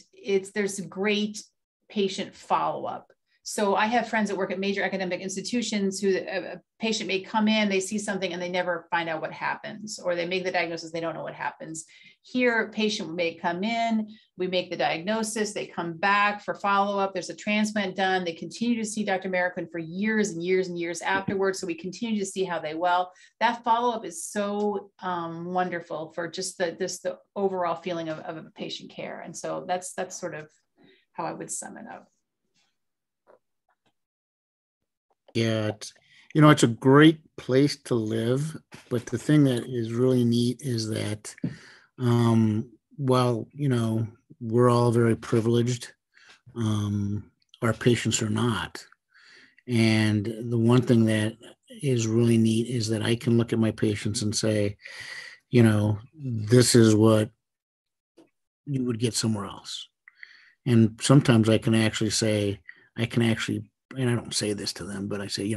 there's a great patient follow-up. So I have friends that work at major academic institutions who a patient may come in, they see something and they never find out what happens, or they make the diagnosis, they don't know what happens. Here, a patient may come in, we make the diagnosis, they come back for follow-up, there's a transplant done, they continue to see Dr. Marroquin for years and years and years afterwards, so we continue to see how they well. That follow-up is so wonderful for just the overall feeling of patient care. And so that's sort of how I would sum it up. Yeah, it's a great place to live, but the thing that is really neat is that while, we're all very privileged, our patients are not. And the one thing that is really neat is that I can look at my patients and say, this is what you would get somewhere else. And sometimes I can actually say, and I don't say this to them, but I say,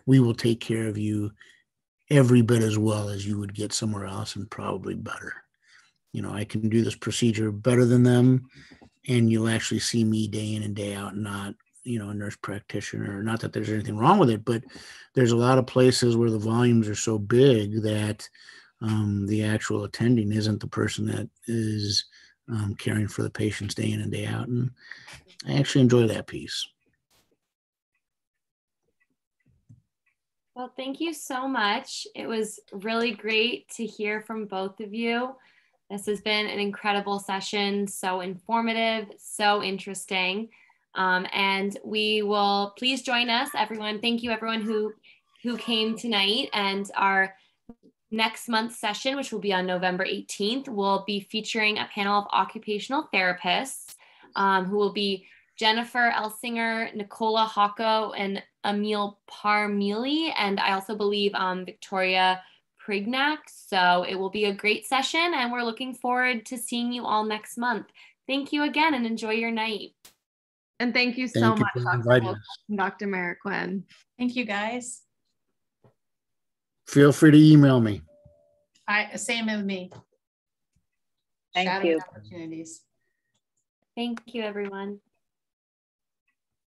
we will take care of you every bit as well as you would get somewhere else, and probably better. I can do this procedure better than them, and you'll actually see me day in and day out, not, a nurse practitioner. Not that there's anything wrong with it, but there's a lot of places where the volumes are so big that the actual attending isn't the person that is caring for the patients day in and day out. And I actually enjoy that piece. Well, thank you so much. It was really great to hear from both of you. This has been an incredible session, so informative, so interesting. And we will please join us, everyone. Thank you, everyone who came tonight. And our next month's session, which will be on November 18th, will be featuring a panel of occupational therapists who will be Jennifer Elsinger, Nicola Hocco, and Emil Parmili, and I also believe Victoria Prignac. So it will be a great session, and we're looking forward to seeing you all next month. Thank you again, and enjoy your night. And thank you so much, Dr. Marroquin. Thank you, guys. Feel free to email me. Same with me. Thank you. Opportunities. Thank you, everyone.